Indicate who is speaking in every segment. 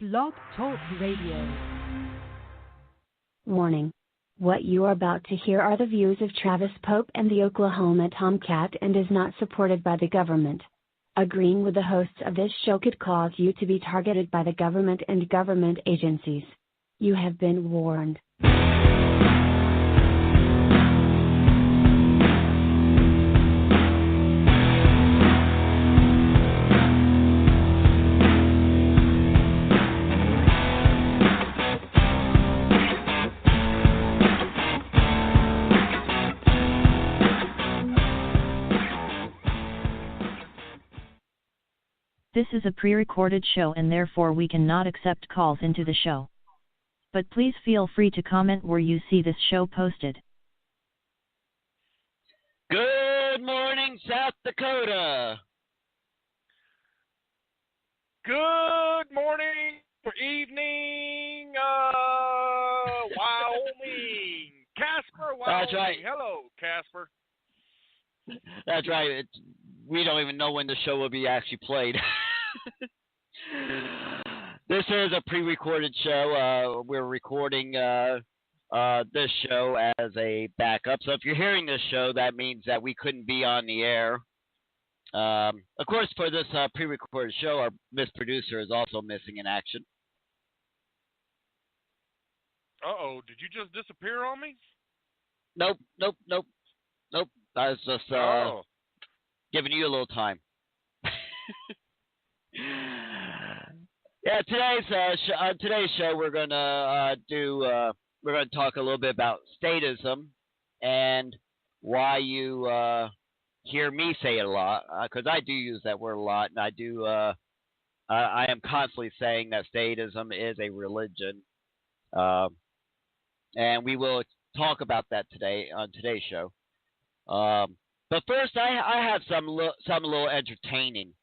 Speaker 1: Blog Talk Radio.
Speaker 2: Warning. What you are about to hear are the views of Travis Pope and the Oklahoma Tomcat and is not supported by the government. Agreeing with the hosts of this show could cause you to be targeted by the government and government agencies. You have been warned.
Speaker 3: This is a pre-recorded show and therefore we cannot accept calls into the show. But please feel free to comment where you see this show posted.
Speaker 4: Good morning, South Dakota.
Speaker 5: Good morning or evening, Wyoming. Casper, Wyoming.
Speaker 4: That's right.
Speaker 5: Hello, Casper.
Speaker 4: That's right. We don't even know when the show will be actually played. This is a pre-recorded show. We're recording this show as a backup. So if you're hearing this show, that means that we couldn't be on the air. Of course, for this pre-recorded show, our Miss Producer is also missing in action.
Speaker 5: Uh-oh, did you just disappear on me?
Speaker 4: Nope. I was just giving you a little time. Yeah, on today's show we're gonna talk a little bit about statism and why you hear me say it a lot, because I do use that word a lot, and I am constantly saying that statism is a religion, and we will talk about that today on today's show. But first, I have some little entertaining,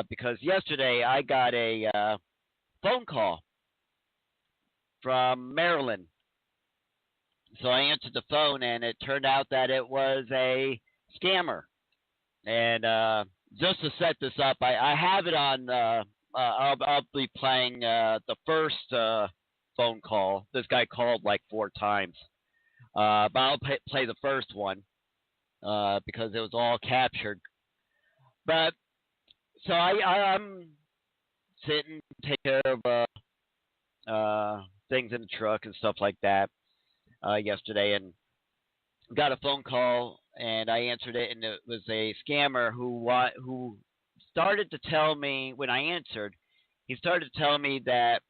Speaker 4: because yesterday I got a phone call from Maryland. So I answered the phone, and it turned out that it was a scammer. And just to set this up, I have it on. I'll be playing the first phone call. This guy called like 4 times, but I'll play the first one. Because it was all captured. But so I'm sitting, take care of things in the truck and stuff like that yesterday, and got a phone call, and I answered it, and it was a scammer who started to tell me when I answered. He started to tell me that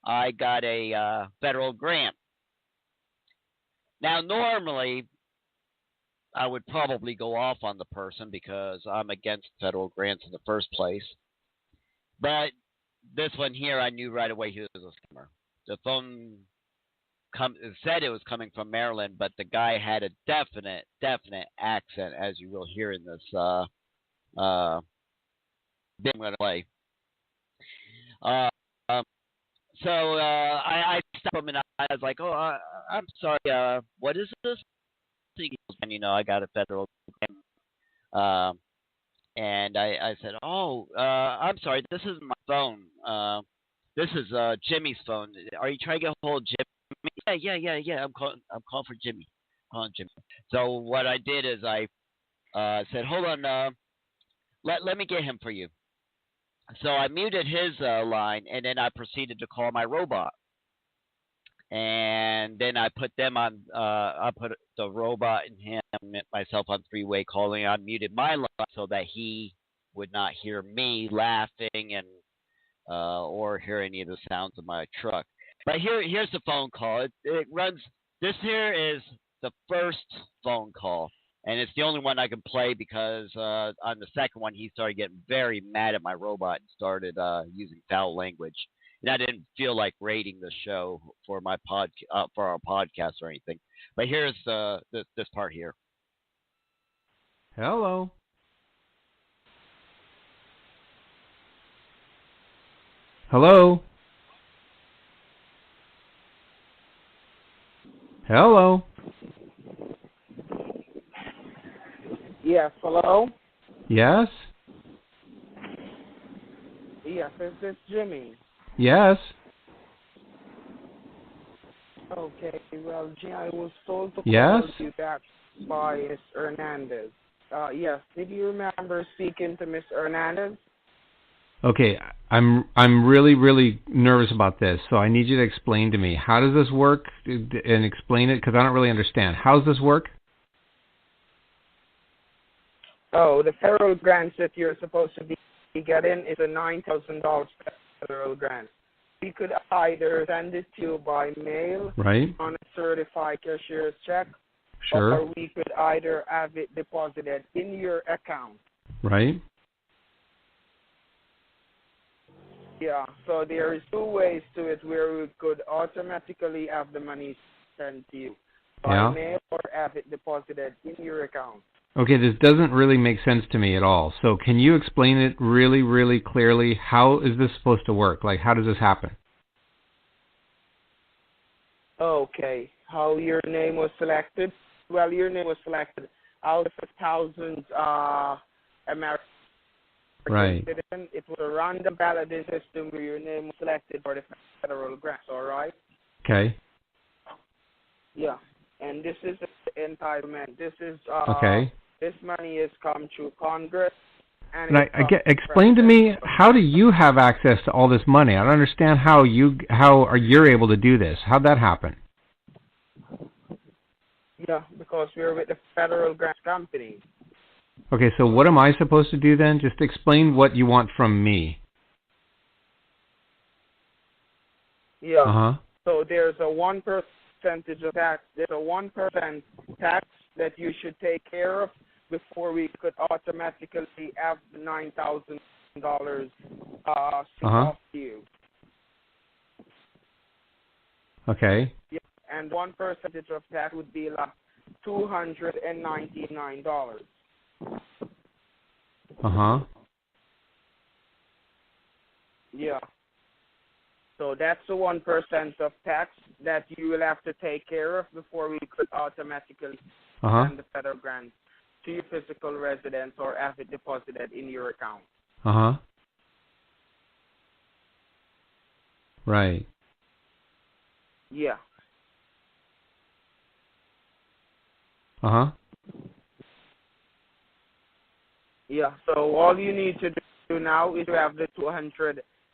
Speaker 4: I got a federal grant. Now, normally, I would probably go off on the person because I'm against federal grants in the first place. But this one here, I knew right away he was a scammer. The phone said it was coming from Maryland, but the guy had a definite accent, as you will hear in this bit I'm going to play. So I stopped him, and I was like, "Oh, I'm sorry. What is this?" And I got a federal grant. And I said, I'm sorry, this isn't my phone. This is Jimmy's phone. Are you trying to get a hold of Jimmy? Yeah. I'm calling for Jimmy. So what I did is I said, hold on, let me get him for you. So I muted his line, and then I proceeded to call my robot. And then I put them on. I put the robot and him, myself on 3-way calling. I muted my line so that he would not hear me laughing and or hear any of the sounds of my truck. But here's the phone call. It runs. This here is the first phone call, and it's the only one I can play because on the second one he started getting very mad at my robot and started using foul language. And I didn't feel like rating the show for my for our podcast or anything. But here's this part here.
Speaker 6: Hello. Hello. Hello.
Speaker 7: Yes, hello?
Speaker 6: Yes?
Speaker 7: Yes, it's Jimmy.
Speaker 6: Yes.
Speaker 7: Okay, well, Jimmy, I was told to
Speaker 6: Yes.
Speaker 7: call you back by Miss Hernandez. Yes, did you remember speaking to Miss Hernandez?
Speaker 6: Okay, I'm really nervous about this, so I need you to explain to me, how does this work, and explain it, because I don't really understand. How does this work?
Speaker 7: Oh, the federal grants that you're supposed to be getting is a $9,000 federal grant. We could either send it to you by mail
Speaker 6: Right.
Speaker 7: on a certified cashier's check,
Speaker 6: Sure.
Speaker 7: or we could either have it deposited in your account.
Speaker 6: Right.
Speaker 7: Yeah, so there is two ways to it where we could automatically have the money sent to you by mail or have it deposited in your account.
Speaker 6: Okay, this doesn't really make sense to me at all. So can you explain it really clearly? How is this supposed to work? Like, how does this happen?
Speaker 7: Okay, how your name was selected? Well, your name was selected out of 1,000 American citizens. It was a random balloting system where your name was selected for the federal grants, all right?
Speaker 6: Okay.
Speaker 7: Yeah, and this is entitlement. This is
Speaker 6: Okay.
Speaker 7: This money has come through Congress. And
Speaker 6: explain to me, how do you have access to all this money? I don't understand how you're able to do this. How'd that happen?
Speaker 7: Yeah, because we're with the federal grant company.
Speaker 6: Okay, so what am I supposed to do then? Just explain what you want from me.
Speaker 7: Yeah.
Speaker 6: Uh-huh.
Speaker 7: So there's a 1% of tax. There's a 1% tax that you should take care of before we could automatically have the $9,000 sent off to you.
Speaker 6: Okay.
Speaker 7: Yeah, and 1% of that would be like $299.
Speaker 6: Uh-huh.
Speaker 7: Yeah. So that's the 1% of tax that you will have to take care of before we could automatically send the federal grant to your physical residence or have it deposited in your account.
Speaker 6: Uh-huh. Right.
Speaker 7: Yeah.
Speaker 6: Uh-huh.
Speaker 7: Yeah. So all you need to do now is to have the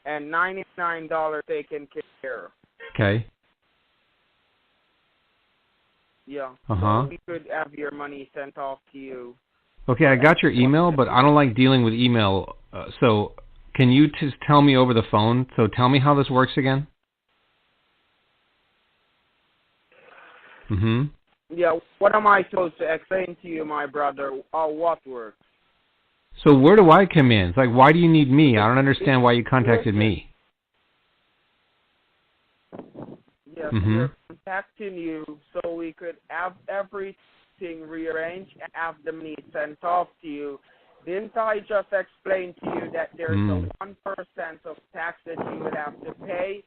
Speaker 7: $299 taken care of.
Speaker 6: Okay.
Speaker 7: Yeah.
Speaker 6: Uh-huh.
Speaker 7: So we could have your money sent off to you.
Speaker 6: Okay, I got your email, but I don't like dealing with email. So can you just tell me over the phone? So tell me how this works again. Mm-hmm.
Speaker 7: Yeah. What am I supposed to explain to you, my brother? What works?
Speaker 6: So where do I come in? It's like, why do you need me? I don't understand why you contacted me.
Speaker 7: Yes, we're contacting you so we could have everything rearranged and have the money sent off to you. Didn't I just explain to you that there's a 1% of tax that you would have to pay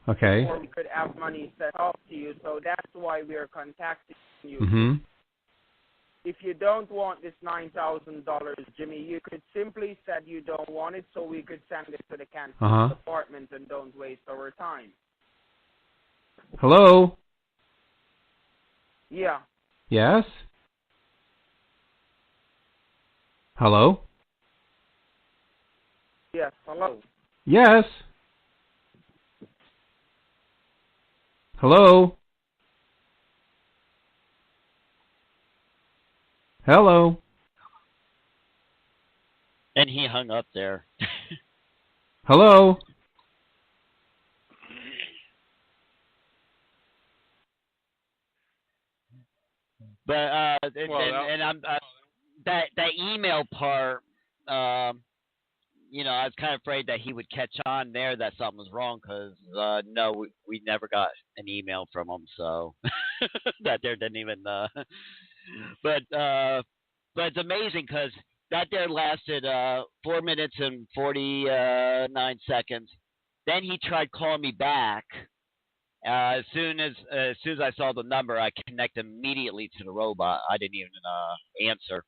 Speaker 7: before we could have money sent off to you? So that's why we're contacting you.
Speaker 6: Mm-hmm.
Speaker 7: If you don't want this $9,000, Jimmy, you could simply said you don't want it so we could send it to the cancel department and don't waste our time.
Speaker 6: Hello?
Speaker 7: Yeah.
Speaker 6: Yes? Hello?
Speaker 7: Yes, hello.
Speaker 6: Yes? Hello? Hello?
Speaker 4: And he hung up there.
Speaker 6: Hello?
Speaker 4: But and I'm that email part. You know, I was kind of afraid that he would catch on there that something was wrong because no, we never got an email from him, so that there didn't even. But it's amazing because that there lasted 4 minutes and 49 seconds. Then he tried calling me back. As soon as I saw the number, I connected immediately to the robot. I didn't even answer.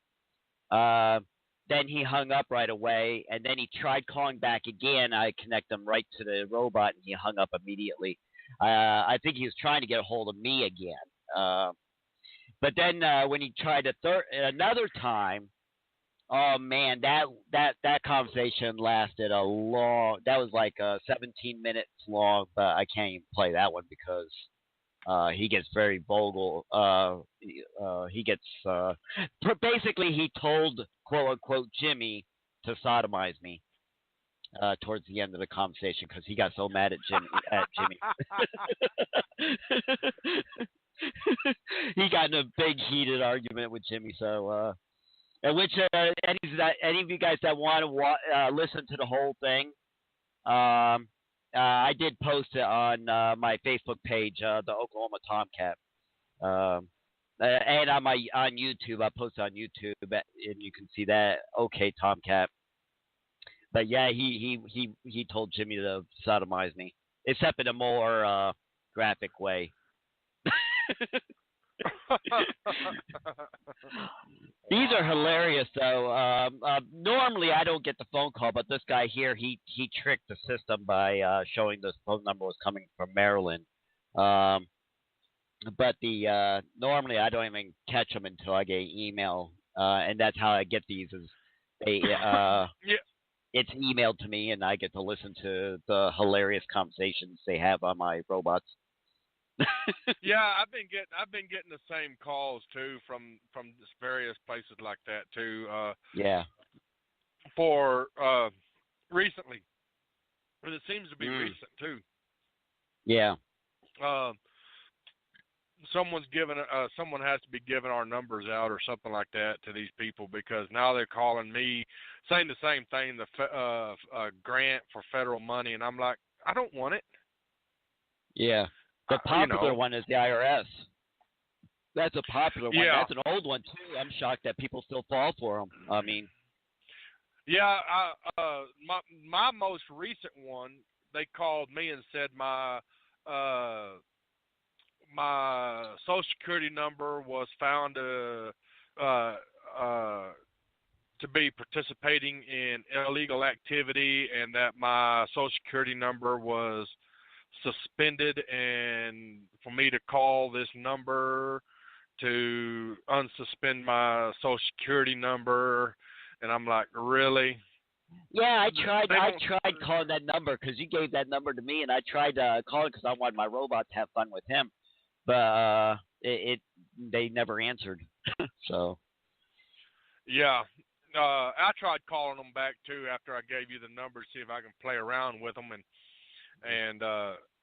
Speaker 4: then he hung up right away, and then he tried calling back again. I connect him right to the robot, and he hung up immediately. I think he was trying to get a hold of me again. But then when he tried another time, oh man, that conversation lasted a long. That was like 17 minutes long, but I can't even play that one because he gets very vocal. He gets basically he told quote unquote Jimmy to sodomize me towards the end of the conversation because he got so mad at Jimmy. He got in a big heated argument with Jimmy. So, which any of you guys that want to listen to the whole thing, I did post it on my Facebook page, the Oklahoma Tomcat, and on YouTube. I posted on YouTube, and you can see that. Okay, Tomcat. But yeah, he told Jimmy to sodomize me, except in a more graphic way. These are hilarious, though. Normally, I don't get the phone call, but this guy here, he tricked the system by showing this phone number was coming from Maryland. But normally, I don't even catch them until I get an email, and that's how I get these. Is they
Speaker 5: Yeah.
Speaker 4: it's emailed to me, and I get to listen to the hilarious conversations they have on my robots.
Speaker 5: Yeah, I've been getting the same calls too from various places like that too.
Speaker 4: Yeah.
Speaker 5: For recently, and it seems to be recent too.
Speaker 4: Yeah.
Speaker 5: Someone has to be giving our numbers out or something like that to these people because now they're calling me saying the same thing, the grant for federal money, and I'm like, I don't want it.
Speaker 4: Yeah. The popular one is the IRS. That's a popular one.
Speaker 5: Yeah.
Speaker 4: That's an old one too. I'm shocked that people still fall for them. I mean.
Speaker 5: Yeah, my most recent one, they called me and said my Social Security number was found to be participating in illegal activity, and that my Social Security number was suspended, and for me to call this number to unsuspend my Social Security number, and I'm like, really?
Speaker 4: Yeah, I tried calling that number because you gave that number to me, and I tried calling because I wanted my robot to have fun with him, but they never answered. So.
Speaker 5: Yeah, I tried calling them back too after I gave you the number, see if I can play around with them, and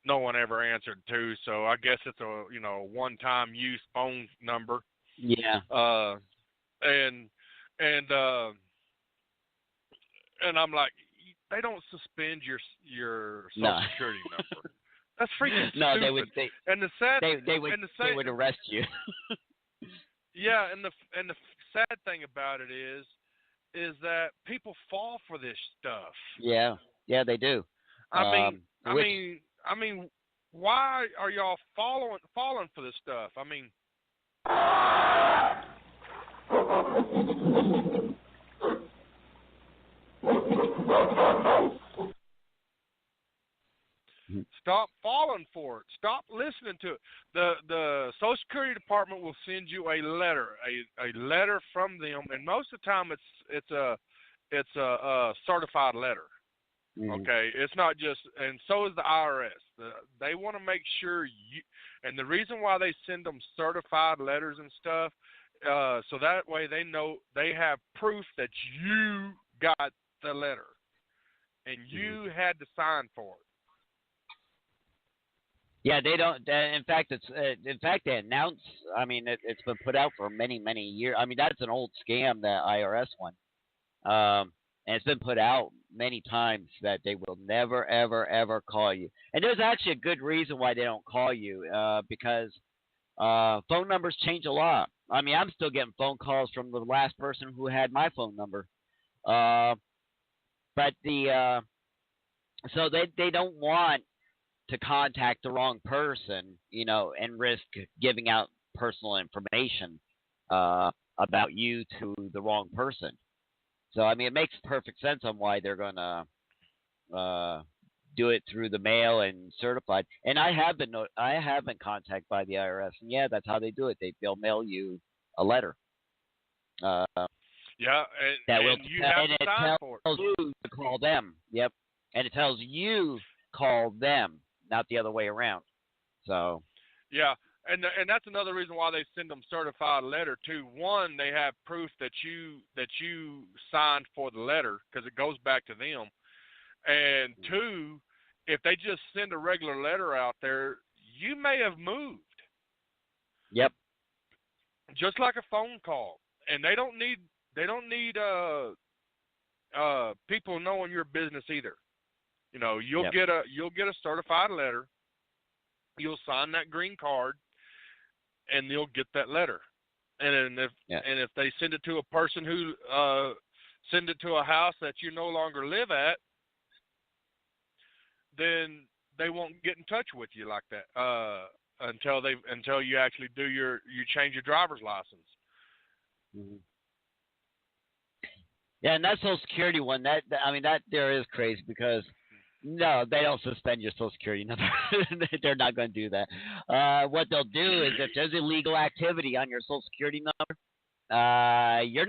Speaker 5: no one ever answered too. So I guess it's a one-time use phone number.
Speaker 4: Yeah.
Speaker 5: And I'm like, they don't suspend your Social Security number. That's freaking stupid.
Speaker 4: No, they would arrest you.
Speaker 5: Yeah, and the sad thing about it is that people fall for this stuff.
Speaker 4: Yeah, they do.
Speaker 5: I mean, why are y'all falling for this stuff? I mean, stop falling for it. Stop listening to it. The Social Security Department will send you a letter from them, and most of the time it's a certified letter.
Speaker 4: Mm-hmm.
Speaker 5: Okay, it's not just, and so is the IRS. They want to make sure you, and the reason why they send them certified letters and stuff, so that way they know they have proof that you got the letter and you had to sign for it.
Speaker 4: Yeah, they don't. In fact, they announce. I mean, it's been put out for many years. I mean, that's an old scam, that IRS one. And it's been put out many times that they will never, ever call you. And there's actually a good reason why they don't call you, because phone numbers change a lot. I mean, I'm still getting phone calls from the last person who had my phone number. But so they don't want to contact the wrong person, and risk giving out personal information about you to the wrong person. So I mean, it makes perfect sense on why they're gonna do it through the mail and certified. And I have been contacted by the IRS, and yeah, that's how they do it. They'll mail you a letter.
Speaker 5: Yeah, and you have to sign for it.
Speaker 4: Tells you to call them. Yep, and it tells you call them, not the other way around. So.
Speaker 5: Yeah, and that's another reason why they send them certified letter too. One, they have proof that you signed for the letter because it goes back to them. And two, if they just send a regular letter out there, you may have moved.
Speaker 4: Yep.
Speaker 5: Just like a phone call, and they don't need people knowing your business either. You know, you'll get a certified letter. You'll sign that green card, and they'll get that letter. And if they send it to a person who send it to a house that you no longer live at, then they won't get in touch with you like that until you actually you change your driver's license.
Speaker 4: Mm-hmm. Yeah, and that Social Security one, that there is crazy because no, they don't suspend your Social Security number. They're not going to do that. What they'll do is if there's illegal activity on your Social Security number, you're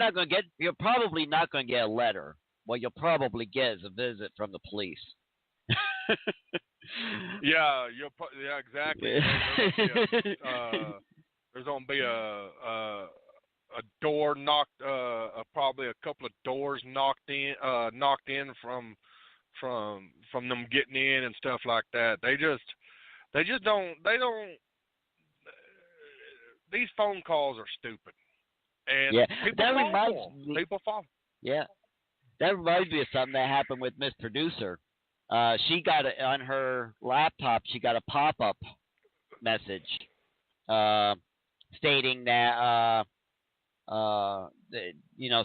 Speaker 4: probably not going to get a letter. What you'll probably get is a visit from the police.
Speaker 5: Yeah, exactly. There's gonna be a door knocked, probably a couple of doors knocked in from them getting in and stuff like that. They don't. These phone calls are stupid, and people fall.
Speaker 4: Yeah, that reminds me of something that happened with Miss Producer. She got on her laptop. She got a pop-up message stating that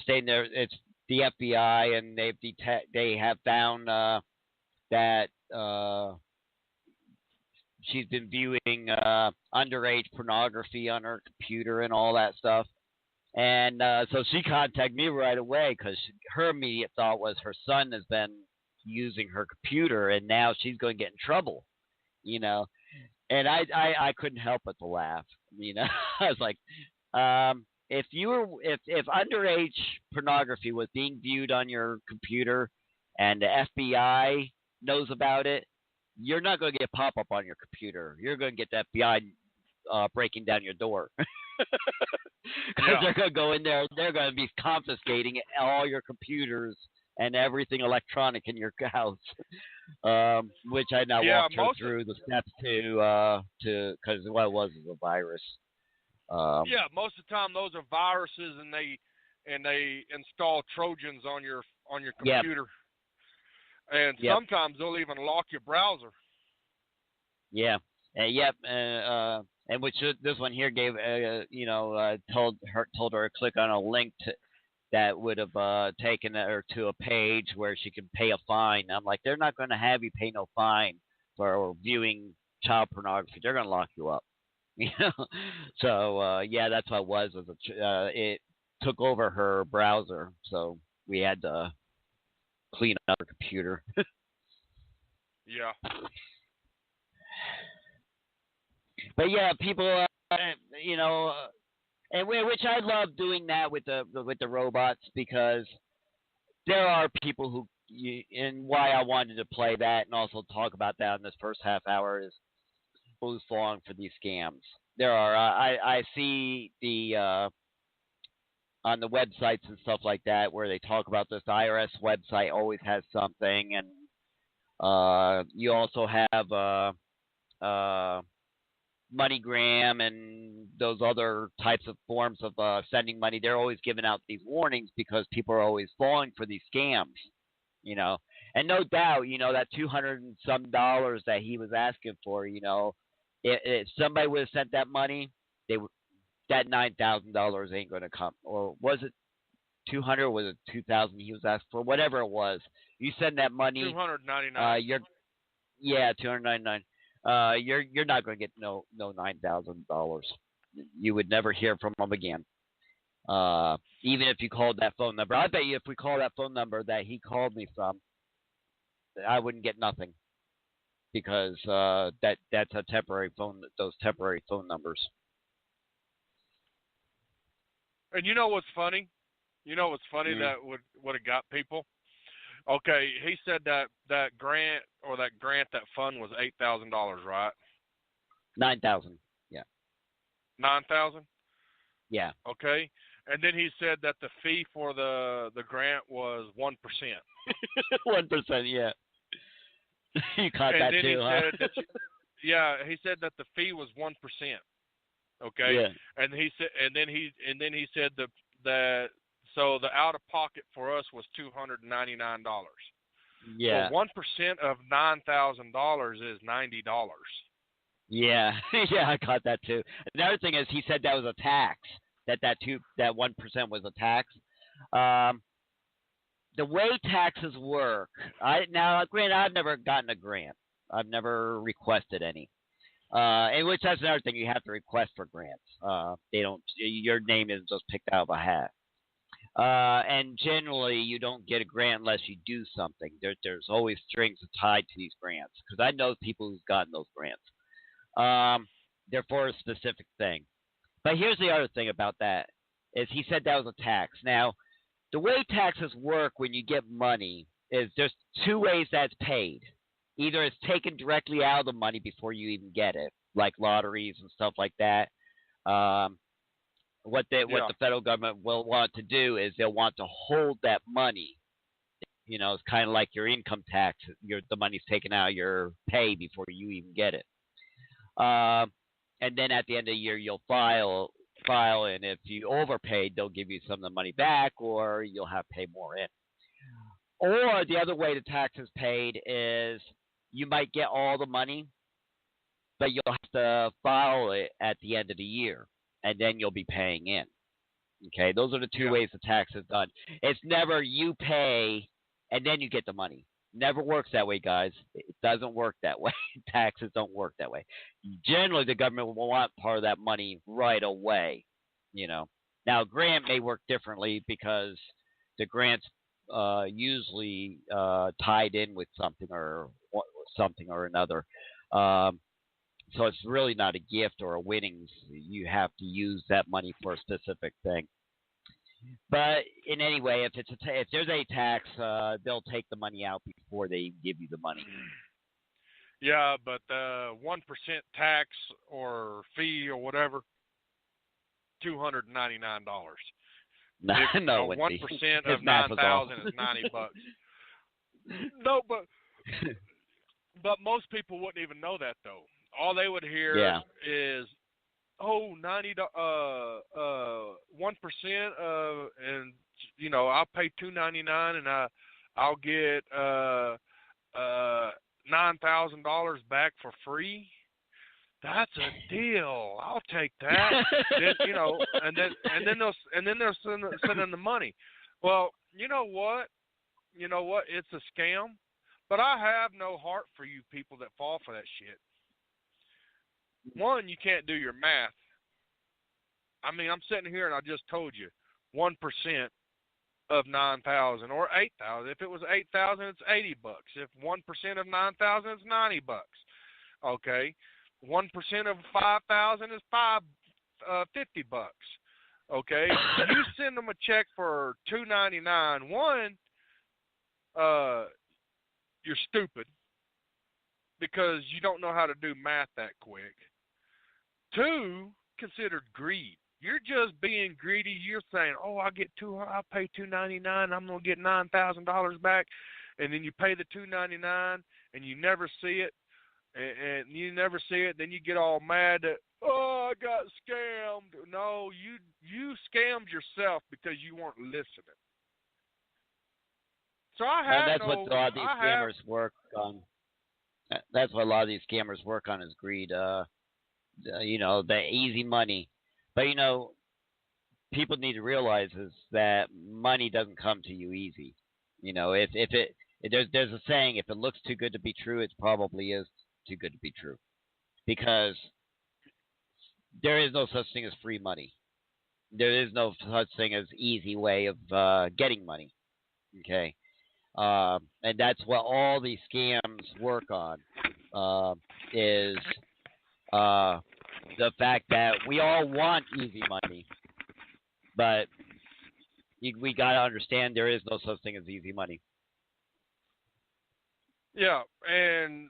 Speaker 4: stating there it's the FBI and they have found that she's been viewing underage pornography on her computer and all that stuff. And so she contacted me right away because her immediate thought was her son has been using her computer and now she's going to get in trouble, And I couldn't help but to laugh, I was like, if underage pornography was being viewed on your computer and the FBI knows about it, you're not going to get a pop-up on your computer. You're going to get the FBI breaking down your door. Because they're going to go in there. They're going to be confiscating all your computers and everything electronic in your house, which I now walked her through the steps to because what it was a virus.
Speaker 5: Most of the time those are viruses, and they install Trojans on your computer, and sometimes they'll even lock your browser. Yeah,
Speaker 4: and which this one here gave told her to click on a link that would have taken her to a page where she could pay a fine. I'm like, they're not going to have you pay no fine for viewing child pornography. They're going to lock you up. So that's what it was. It took over her browser, so we had to clean up her computer.
Speaker 5: Yeah.
Speaker 4: But yeah, people, and which I love doing that with the robots because there are people who, and why I wanted to play that and also talk about that in this first half hour is who's falling for these scams. There are, I see the on the websites and stuff like that where they talk about this. The IRS website always has something, and you also have MoneyGram and those other types of forms of sending money. They're always giving out these warnings because people are always falling for these scams, And no doubt, that $200 and some that he was asking for, if somebody would have sent that money, that $9,000 ain't going to come. Or was it 200 or was it 2,000 he was asking for? Whatever it was, you send that money.
Speaker 5: $299.
Speaker 4: $299. You're not going to get no $9,000. You would never hear from them again. Even if you called that phone number. I bet you if we call that phone number that he called me from, I wouldn't get nothing because that's a temporary phone. Those temporary phone numbers.
Speaker 5: And you know what's funny? That would have got people. Okay, he said that grant that fund was $8,000, right?
Speaker 4: 9,000. Yeah.
Speaker 5: 9,000.
Speaker 4: Yeah.
Speaker 5: Okay, and then he said that the fee for the grant was 1%.
Speaker 4: 1%. Yeah. You caught
Speaker 5: and
Speaker 4: that
Speaker 5: then
Speaker 4: too,
Speaker 5: he
Speaker 4: huh?
Speaker 5: said that he said that the fee was 1%. Okay.
Speaker 4: Yeah.
Speaker 5: And then he said that so the out of pocket for us was $299.
Speaker 4: Yeah.
Speaker 5: So 1% of $9,000 is $90.
Speaker 4: Yeah. Yeah, I caught that too. Another thing is he said that was a tax. That 1% was a tax. The way taxes work, granted, I've never gotten a grant. I've never requested any. And which that's another thing, you have to request for grants. They don't. Your name isn't just picked out of a hat. And generally, you don't get a grant unless you do something. There's always strings tied to these grants because I know people who've gotten those grants. They're for a specific thing. But here's the other thing about that is he said that was a tax. Now, the way taxes work when you get money is there's two ways that's paid. Either it's taken directly out of the money before you even get it, like lotteries and stuff like that. What the federal government will want to do is they'll want to hold that money. You know, it's kind of like your income tax. The money's taken out of your pay before you even get it. And then at the end of the year, you'll file, and if you overpaid, they'll give you some of the money back, or you'll have to pay more in. Or the other way the tax is paid is you might get all the money, but you'll have to file it at the end of the year, and then you'll be paying in. Okay, those are the two ways the tax is done. It's never you pay and then you get the money. Never works that way, guys. It doesn't work that way. Taxes don't work that way. Generally, the government will want part of that money right away. You know. Now, a grant may work differently because the grant's usually tied in with something or another. So it's really not a gift or a winnings. You have to use that money for a specific thing. But in any way, if there's a tax, they'll take the money out before they give you the money.
Speaker 5: Yeah, but 1% tax or fee or whatever, $299.
Speaker 4: No,
Speaker 5: 1% of 9,000 is $90. No, but most people wouldn't even know that though. All they would hear is, oh, 1% of, and you know, I'll pay $299 and I'll get $9,000 back for free. That's a deal. I'll take that. Then, you know, and then they'll send in the money. Well, you know what? It's a scam. But I have no heart for you people that fall for that shit. One, you can't do your math. I mean, I'm sitting here and I just told you 1% of 9,000 or 8,000. If it was 8,000, it's $80. If 1% of 9,000, it's $90. Okay, 1% of 5,000 is $50. Okay, you send them a check for $299. One, you're stupid because you don't know how to do math that quick. Two, considered greed. You're just being greedy. You're saying, "Oh, I'll pay $299. I'm gonna get $9,000 back," and then you pay the $299, and you never see it, and you never see it. Then you get all mad that, "Oh, I got scammed." No, you scammed yourself because you weren't listening. So I have
Speaker 4: that's what a lot of these scammers work on. That's what a lot of these scammers work on is greed. You know, the easy money. But, you know, people need to realize is that money doesn't come to you easy. You know, there's a saying, if it looks too good to be true, it probably is too good to be true. Because there is no such thing as free money. There is no such thing as easy way of getting money. Okay, and that's what all these scams work on. Is the fact that we all want easy money, but we gotta understand there is no such thing as easy money.
Speaker 5: Yeah, and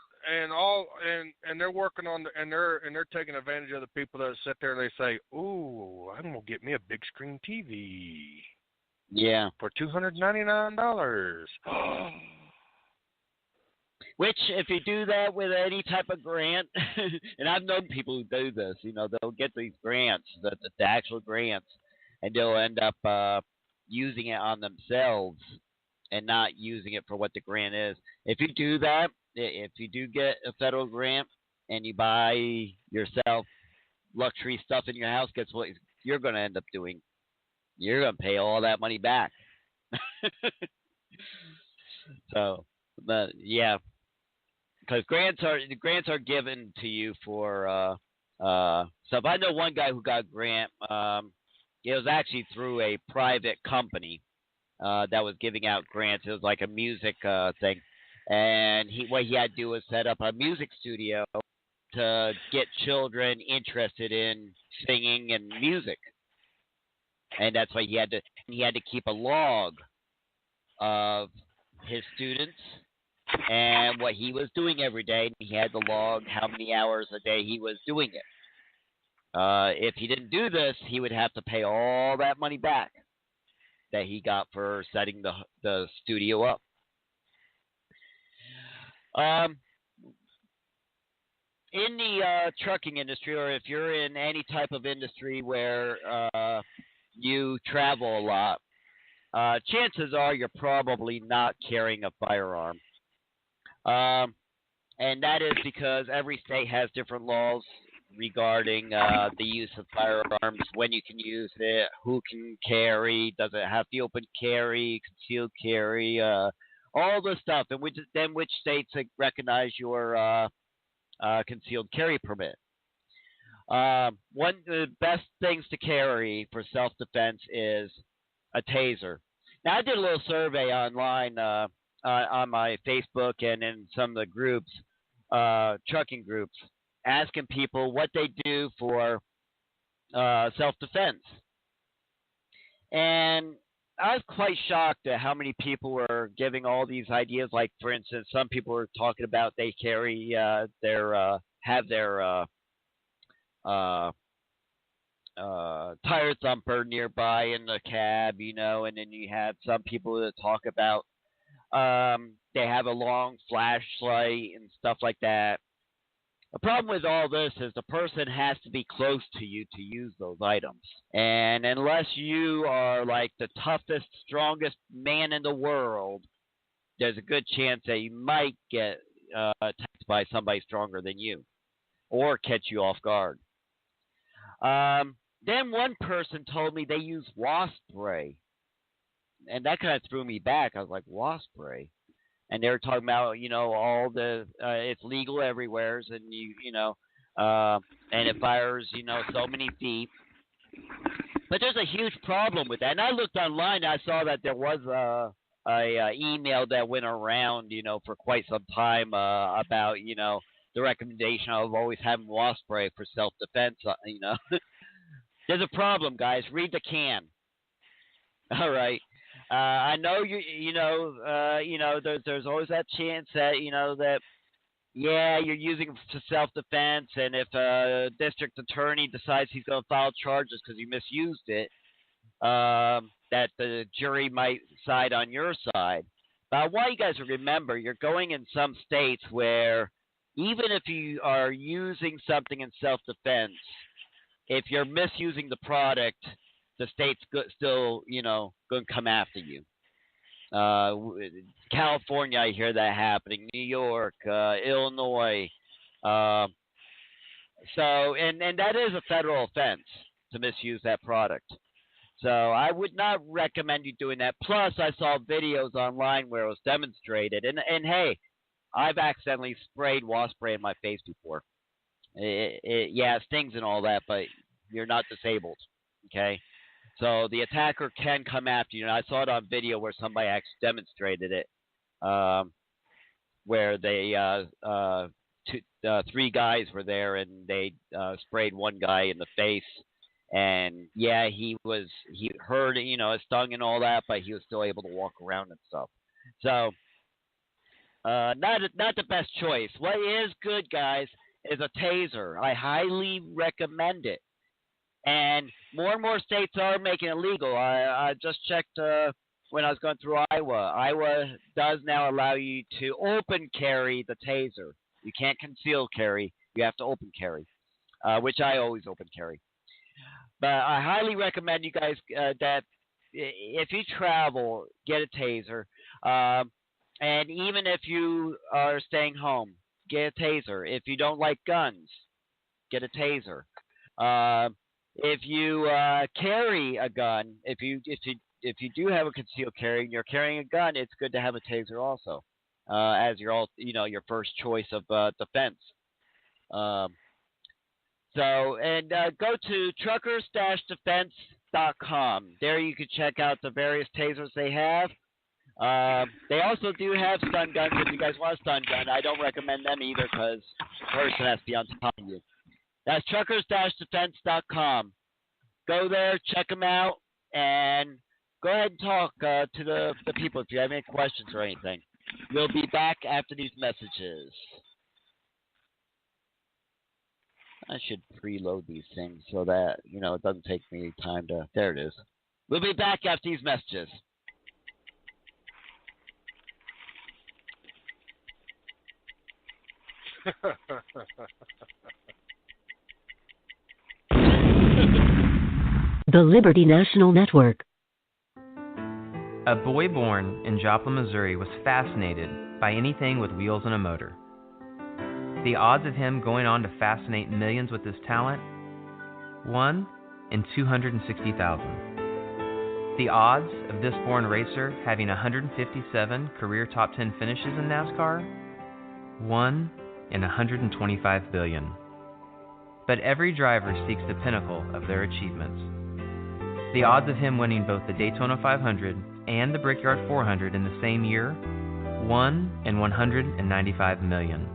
Speaker 5: they're working on and they're taking advantage of the people that sit there and they say, "Ooh, I'm gonna get me a big screen TV."
Speaker 4: Yeah.
Speaker 5: For $299.
Speaker 4: Which, if you do that with any type of grant, and I've known people who do this, they'll get these grants, the actual grants, and they'll end up using it on themselves and not using it for what the grant is. If you do that, if you do get a federal grant and you buy yourself luxury stuff in your house, guess what you're going to end up doing? You're going to pay all that money back. So, but yeah, because grants are given to you for stuff. I know one guy who got a grant. It was actually through a private company that was giving out grants. It was like a music thing, and what he had to do was set up a music studio to get children interested in singing and music. And that's why he had to keep a log of his students and what he was doing every day. He had to log how many hours a day he was doing it. If he didn't do this, he would have to pay all that money back that he got for setting the studio up. In the trucking industry, or if you're in any type of industry where you travel a lot, chances are you're probably not carrying a firearm. And that is because every state has different laws regarding the use of firearms, when you can use it, who can carry, does it have to open carry, concealed carry, all the stuff, and which states recognize your concealed carry permit. One of the best things to carry for self-defense is a taser. Now, I did a little survey online on my Facebook and in some of the groups, trucking groups, asking people what they do for self-defense. And I was quite shocked at how many people were giving all these ideas. Like, for instance, some people were talking about they carry have their tire thumper nearby in the cab, and then you have some people that talk about they have a long flashlight and stuff like that. The problem with all this is the person has to be close to you to use those items. And unless you are like the toughest, strongest man in the world, there's a good chance that you might get attacked by somebody stronger than you or catch you off guard. Then one person told me they use wasp spray. And that kind of threw me back. I was like, wasp spray? And they were talking about, all the it's legal everywhere, and and it fires, so many feet. But there's a huge problem with that. And I looked online, and I saw that there was a email that went around, for quite some time about, the recommendation of always having wasp spray for self-defense. There's a problem, guys. Read the can. All right. I know there's always that chance that you're using it for self-defense, and if a district attorney decides he's going to file charges because you misused it, that the jury might side on your side. But I want you guys to remember, you're going in some states where even if you are using something in self-defense, if you're misusing the product, the state's still, going to come after you. California, I hear that happening. New York, Illinois. And that is a federal offense to misuse that product. So I would not recommend you doing that. Plus, I saw videos online where it was demonstrated. And hey, I've accidentally sprayed wasp spray in my face before. It stings and all that, but you're not disabled. Okay? So the attacker can come after you. And I saw it on video where somebody actually demonstrated it, where they three guys were there and they sprayed one guy in the face. And yeah, he heard, his tongue and all that, but he was still able to walk around and stuff. So not the best choice. What is good, guys, is a taser. I highly recommend it. And more states are making it legal. I just checked when I was going through Iowa. Iowa does now allow you to open carry the taser. You can't conceal carry. You have to open carry, which I always open carry. But I highly recommend you guys that if you travel, get a taser. And even if you are staying home, get a taser. If you don't like guns, get a taser. If you carry a gun, if you do have a concealed carry and you're carrying a gun, it's good to have a taser also, as your first choice of defense. Go to truckers-defense.com. There you can check out the various tasers they have. They also do have stun guns. If you guys want a stun gun, I don't recommend them either because the person has to be on top of you. That's truckers-defense.com. Go there, check them out, and go ahead and talk to the people if you have any questions or anything. We'll be back after these messages. I should preload these things so that, it doesn't take me time to... There it is. We'll be back after these messages.
Speaker 1: The Liberty National Network.
Speaker 8: A boy born in Joplin, Missouri was fascinated by anything with wheels and a motor. The odds of him going on to fascinate millions with his talent? 1 in 260,000. The odds of this born racer having 157 career top 10 finishes in NASCAR? 1 in 125 billion. But every driver seeks the pinnacle of their achievements. The odds of him winning both the Daytona 500 and the Brickyard 400 in the same year? 1 in 195 million.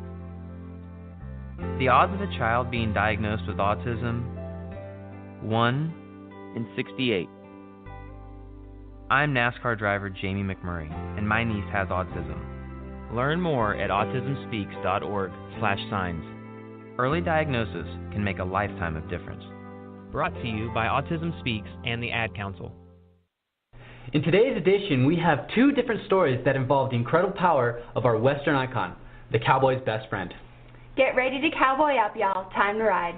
Speaker 8: The odds of a child being diagnosed with autism? 1 in 68. I'm NASCAR driver Jamie McMurray, and my niece has autism. Learn more at autismspeaks.org/signs. Early diagnosis can make a lifetime of difference.
Speaker 9: Brought to you by Autism Speaks and the Ad Council.
Speaker 10: In today's edition, we have two different stories that involve the incredible power of our Western icon, the cowboy's best friend.
Speaker 11: Get ready to cowboy up, y'all. Time to ride.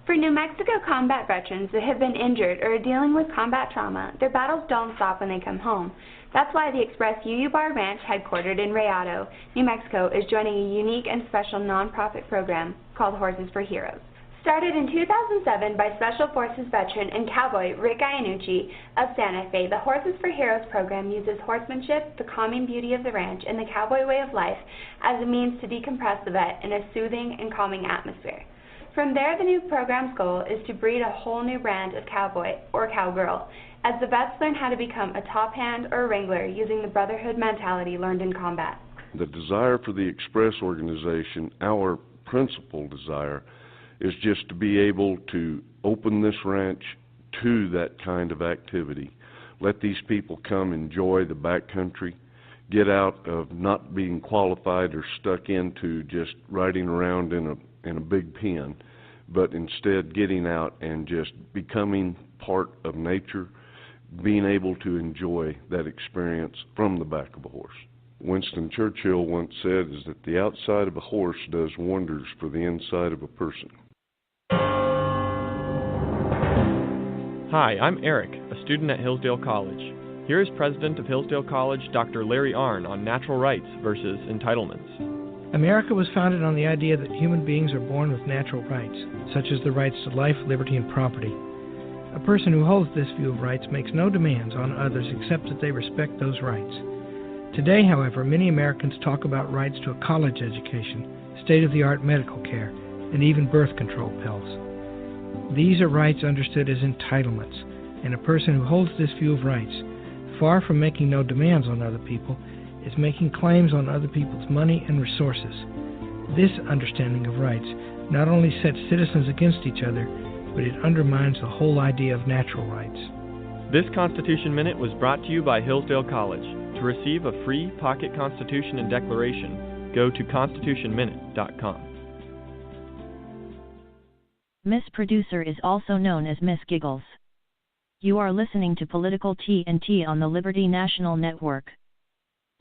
Speaker 11: For New Mexico combat veterans that have been injured or are dealing with combat trauma, their battles don't stop when they come home. That's why the Express UU Bar Ranch, headquartered in Rayado, New Mexico, is joining a unique and special nonprofit program called Horses for Heroes. Started in 2007 by Special Forces veteran and cowboy Rick Iannucci of Santa Fe, the Horses for Heroes program uses horsemanship, the calming beauty of the ranch, and the cowboy way of life as a means to decompress the vet in a soothing and calming atmosphere. From there, the new program's goal is to breed a whole new brand of cowboy or cowgirl, as the vets learn how to become a top hand or a wrangler using the brotherhood mentality learned in combat.
Speaker 12: The desire for the Express organization, our principal desire, is just to be able to open this ranch to that kind of activity. Let these people come enjoy the backcountry, get out of not being qualified or stuck into just riding around in a big pen, but instead getting out and just becoming part of nature, being able to enjoy that experience from the back of a horse. Winston Churchill once said is that the outside of a horse does wonders for the inside of a person.
Speaker 13: Hi, I'm Eric, a student at Hillsdale College. Here is President of Hillsdale College, Dr. Larry Arnn, on natural rights versus entitlements.
Speaker 14: America was founded on the idea that human beings are born with natural rights, such as the rights to life, liberty, and property. A person who holds this view of rights makes no demands on others except that they respect those rights. Today, however, many Americans talk about rights to a college education, state-of-the-art medical care, and even birth control pills. These are rights understood as entitlements, And a person who holds this view of rights, far from making no demands on other people, is making claims on other people's money and resources. This understanding of rights not only sets citizens against each other, but it undermines the whole idea of natural rights.
Speaker 13: This Constitution Minute was brought to you by Hillsdale College. To receive a free pocket Constitution and Declaration, go to constitutionminute.com.
Speaker 3: Miss Producer is also known as Miss Giggles. You are listening to Political TNT on the Liberty National Network.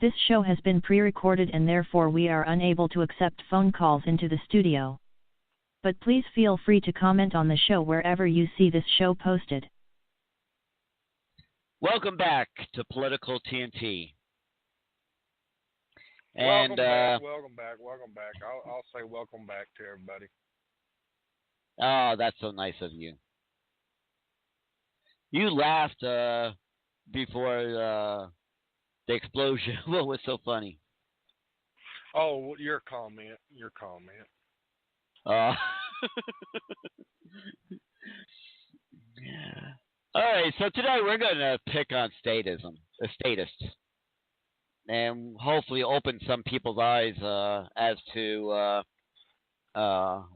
Speaker 3: This show has been pre-recorded and therefore we are unable to accept phone calls into the studio. But please feel free to comment on the show wherever you see this show posted.
Speaker 4: Welcome back to Political TNT.
Speaker 5: Welcome back. I'll say welcome back to everybody.
Speaker 4: Oh, that's so nice of you. You laughed before the explosion. What was so funny?
Speaker 5: Oh, your comment.
Speaker 4: All right, so today we're going to pick on statism, the statists, and hopefully open some people's eyes as to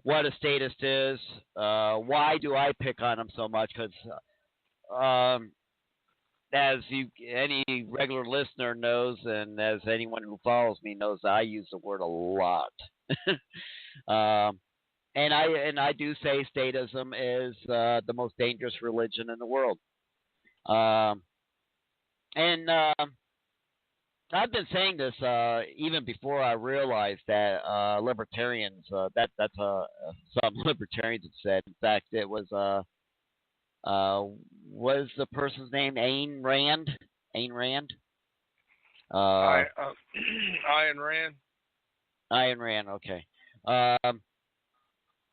Speaker 4: what a statist is. Why do I pick on them so much? Because as any regular listener knows, and as anyone who follows me knows, I use the word a lot. And I do say statism is the most dangerous religion in the world. And I've been saying this even before I realized that libertarians, that's some libertarians have said. In fact, it was the person's name Ayn Rand? Ayn Rand?
Speaker 5: Ayn Rand?
Speaker 4: Ayn Rand, okay.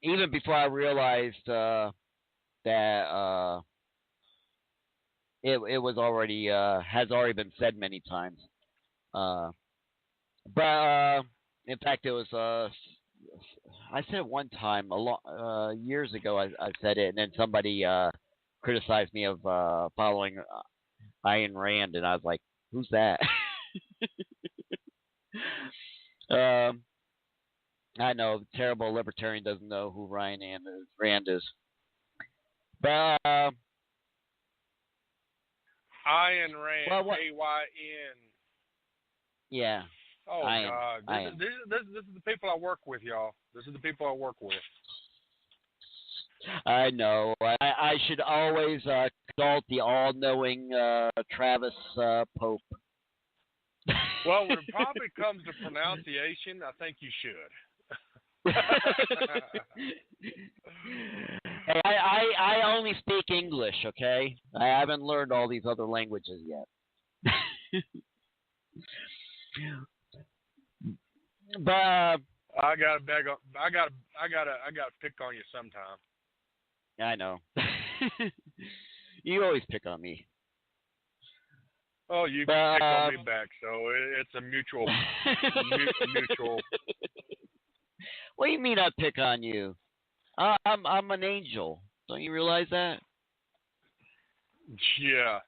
Speaker 4: Even before I realized that it was already has already been said many times. But in fact, it was I said it one time years ago. I said it, and then somebody criticized me of following Ayn Rand, and I was like, "Who's that?" I know, terrible libertarian doesn't know who Rand is. But
Speaker 5: Ayn Rand,
Speaker 4: well,
Speaker 5: A-Y-N.
Speaker 4: Yeah.
Speaker 5: Oh, God. This is the people I work with, y'all. This is the people I work with.
Speaker 4: I know. I should always consult the all-knowing Travis Pope.
Speaker 5: Well, when it probably comes to pronunciation, I think you should.
Speaker 4: Hey, I only speak English, okay? I haven't learned all these other languages yet. But
Speaker 5: I gotta pick on you sometime.
Speaker 4: I know. You always pick on me.
Speaker 5: Oh, you can pick on me back, so it's a mutual. mutual.
Speaker 4: What do you mean I pick on you? I'm an angel. Don't you realize that?
Speaker 5: Yeah.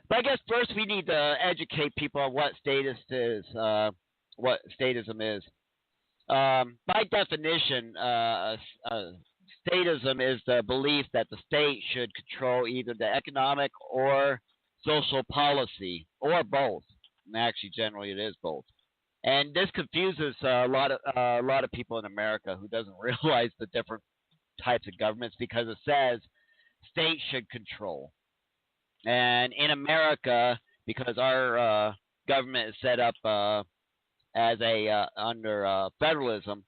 Speaker 4: But I guess first we need to educate people on what statism is. By definition, statism is the belief that the state should control either the economic or social policy, or both. And actually, generally, it is both. And this confuses a lot of people in America who doesn't realize the different types of governments, because it says state should control. And in America, because our government is set up as under federalism,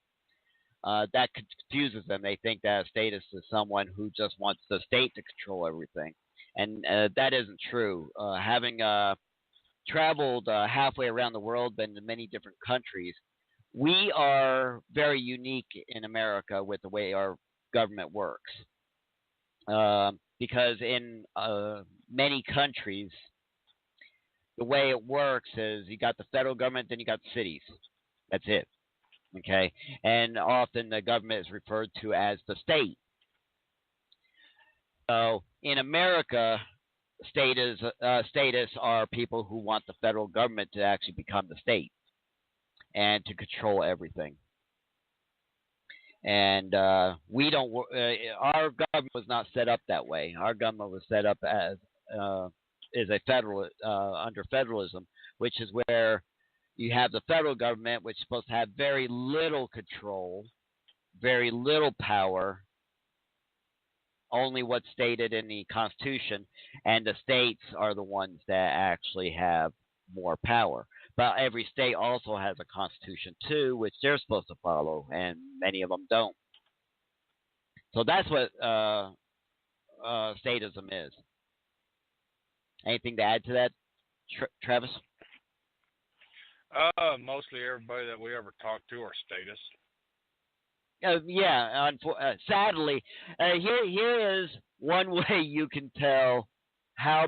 Speaker 4: that confuses them. They think that a statist is someone who just wants the state to control everything, and that isn't true. Having traveled halfway around the world, been to many different countries, we are very unique in America with the way our government works. Because in many countries, the way it works is you got the federal government, then you got the cities. That's it. Okay, and often the government is referred to as the state. So in America, statists are people who want the federal government to actually become the state and to control everything. And we don't. Our government was not set up that way. Our government was set up as is a federal under federalism, which is where you have the federal government, which is supposed to have very little control, very little power, only what's stated in the Constitution, and the states are the ones that actually have more power. But every state also has a constitution too, which they're supposed to follow, and many of them don't. So that's what statism is. Anything to add to that, Travis?
Speaker 5: Mostly everybody that we ever talk to are statists.
Speaker 4: Yeah. Sadly, here is one way you can tell how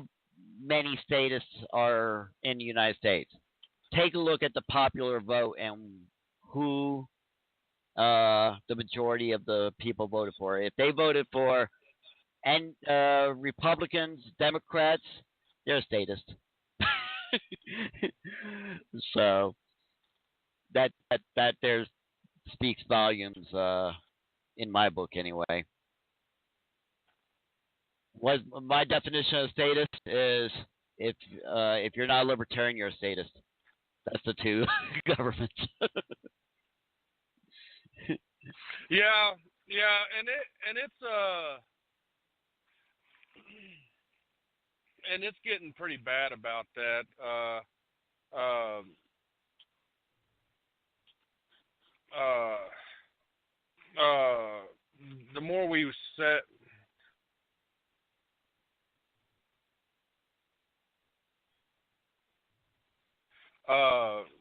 Speaker 4: many statists are in the United States. Take a look at the popular vote and who the majority of the people voted for. If they voted for Republicans, Democrats, they're statists. So that there speaks volumes in my book anyway. What my definition of statist is, if you're not a libertarian, you're a statist. That's the two governments.
Speaker 5: Yeah, and it's getting pretty bad about that. The more we set.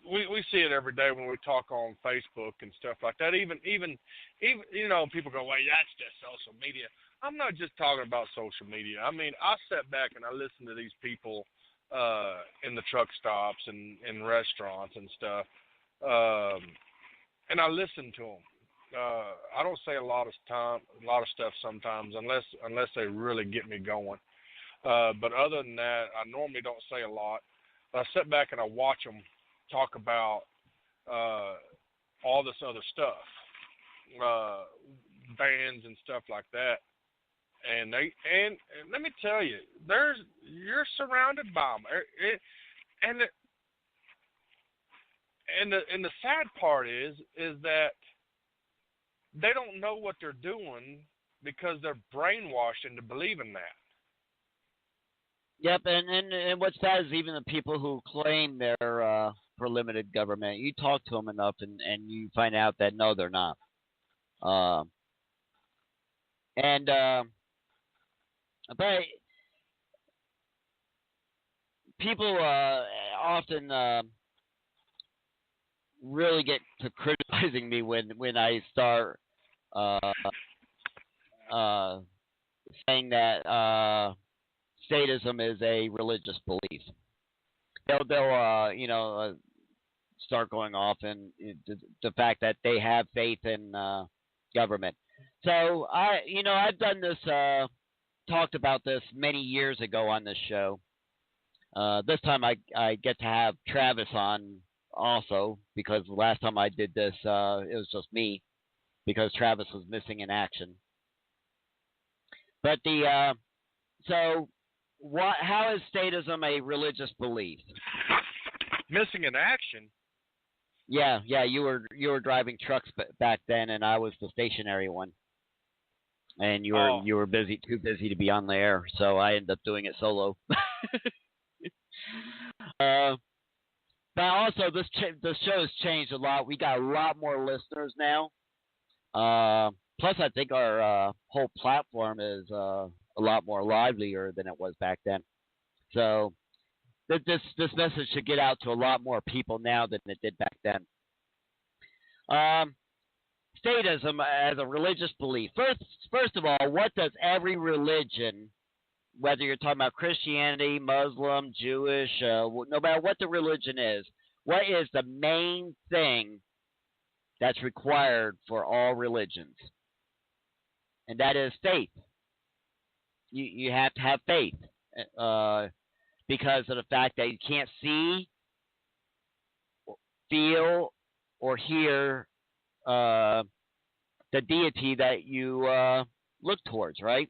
Speaker 5: We see it every day when we talk on Facebook and stuff like that. Even people go, well, that's just social media. I'm not just talking about social media. I mean, I sit back and I listen to these people in the truck stops and in restaurants and stuff, and I listen to them. I don't say a lot of stuff sometimes unless they really get me going. But other than that, I normally don't say a lot. I sit back and I watch them talk about all this other stuff, bans and stuff like that, and let me tell you, you're surrounded by them, and the sad part is that they don't know what they're doing because they're brainwashed into believing that.
Speaker 4: Yep, and what's sad is even the people who claim they're for limited government, you talk to them enough and you find out that no, they're not. But people often really get to criticizing me when I start saying that statism is a religious belief. They'll start going off and the fact that they have faith in government. So I've done this, talked about this many years ago on this show. This time I get to have Travis on also, because the last time I did this, it was just me because Travis was missing in action. But how is statism a religious belief?
Speaker 5: Missing in action?
Speaker 4: Yeah, you were driving trucks back then, and I was the stationary one. And you were too busy to be on the air, so I ended up doing it solo. But also, this show has changed a lot. We got a lot more listeners now. Plus, I think our whole platform is a lot more livelier than it was back then. So this message should get out to a lot more people now than it did back then. Statism as a religious belief. First of all, what does every religion, whether you're talking about Christianity, Muslim, Jewish, no matter what the religion is, what is the main thing that's required for all religions, and that is faith. You have to have faith because of the fact that you can't see, feel, or hear the deity that you look towards, right?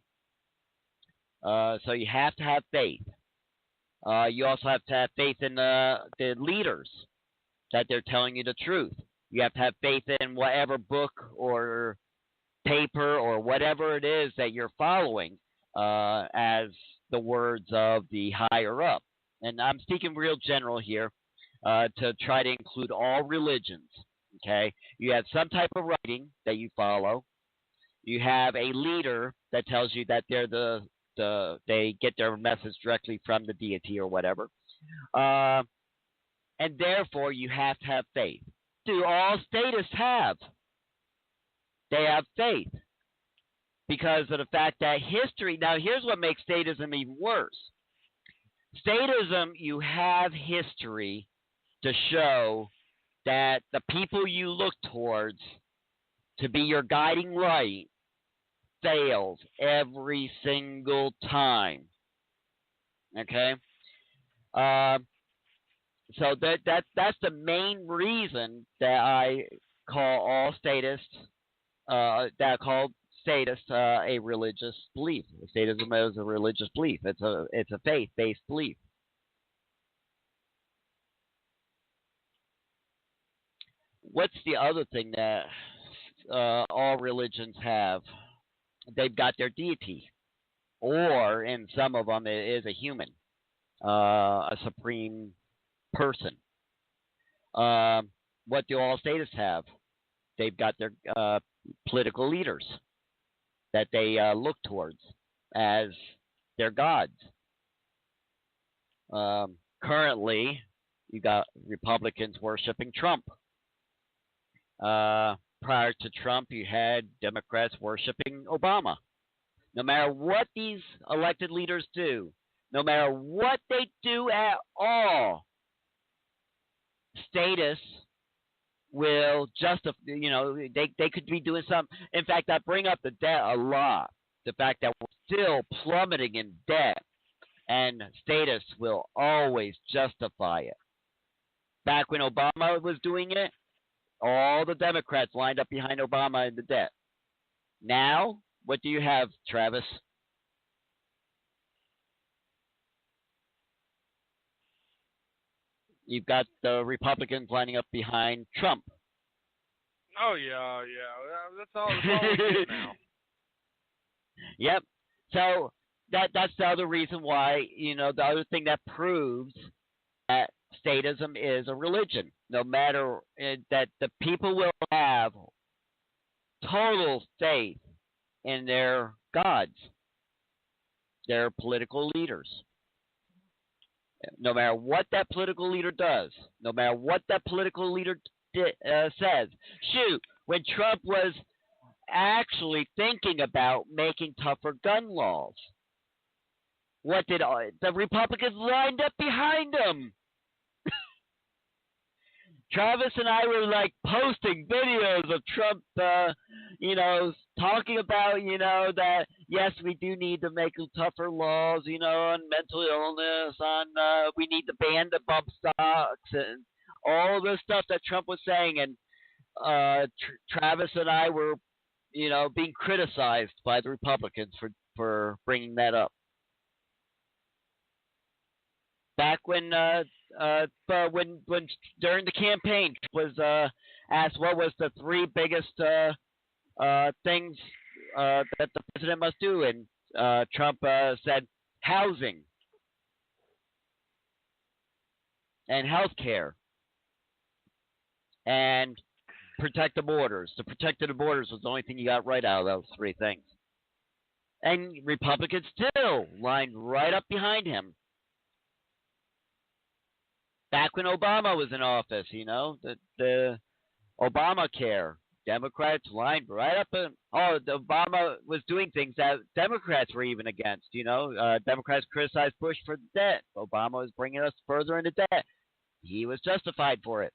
Speaker 4: So you have to have faith. You also have to have faith in the leaders, that they're telling you the truth. You have to have faith in whatever book or paper or whatever it is that you're following as the words of the higher up. And I'm speaking real general here to try to include all religions. Okay, you have some type of writing that you follow. You have a leader that tells you that they're they get their message directly from the deity or whatever. And therefore, you have to have faith. Do all statists have? They have faith because of the fact that history. Now, here's what makes statism even worse. Statism, you have history to show that the people you look towards to be your guiding light fails every single time. Okay? So that's the main reason that I call all statists that I call statists a religious belief. Statism is a religious belief. It's a faith-based belief. What's the other thing that all religions have? They've got their deity, or in some of them it is a human, a supreme person. What do all statists have? They've got their political leaders that they look towards as their gods. Currently, you got Republicans worshiping Trump. Prior to Trump, you had Democrats worshiping Obama. No matter what these elected leaders do, no matter what they do at all, statists will justify, they could be doing something. In fact, I bring up the debt a lot. The fact that we're still plummeting in debt, and statists will always justify it. Back when Obama was doing it, all the Democrats lined up behind Obama in the debt. Now, what do you have, Travis? You've got the Republicans lining up behind Trump.
Speaker 5: Oh, yeah. That's all we get now.
Speaker 4: Yep. So that's the other reason why, the other thing that proves that statism is a religion. No matter that the people will have total faith in their gods, their political leaders. No matter what that political leader does, no matter what that political leader says. Shoot, when Trump was actually thinking about making tougher gun laws, what did the Republicans lined up behind him? Travis and I were like posting videos of Trump, talking about, that yes, we do need to make tougher laws, on mental illness, on we need to ban the bump stocks, and all this stuff that Trump was saying. And Travis and I were, being criticized by the Republicans for bringing that up. Back when during the campaign was asked what was the three biggest things that the president must do, and Trump said housing and health care and protect the borders. To protect the borders was the only thing you got right out of those three things. And Republicans still lined right up behind him. Back when Obama was in office, the Obamacare, Democrats lined right up. Obama was doing things that Democrats were even against. Democrats criticized Bush for the debt. Obama was bringing us further into debt. He was justified for it.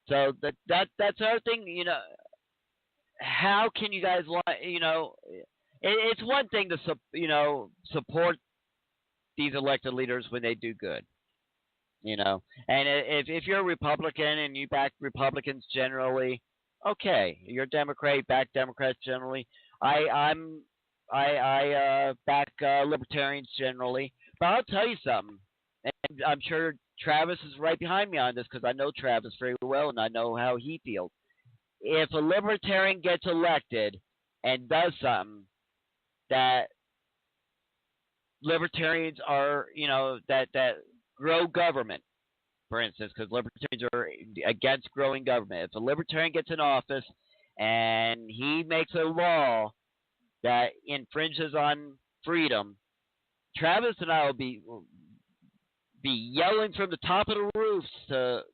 Speaker 4: So that's another thing. How can you guys it's one thing to support these elected leaders when they do good. And if you're a Republican and you back Republicans generally, okay, you're a Democrat, you back Democrats generally. I back Libertarians generally. But I'll tell you something, and I'm sure Travis is right behind me on this because I know Travis very well and I know how he feels. If a Libertarian gets elected and does something that Libertarians are, that grow government, for instance, because Libertarians are against growing government. If a Libertarian gets in office and he makes a law that infringes on freedom, Travis and I will be yelling from the top of the roofs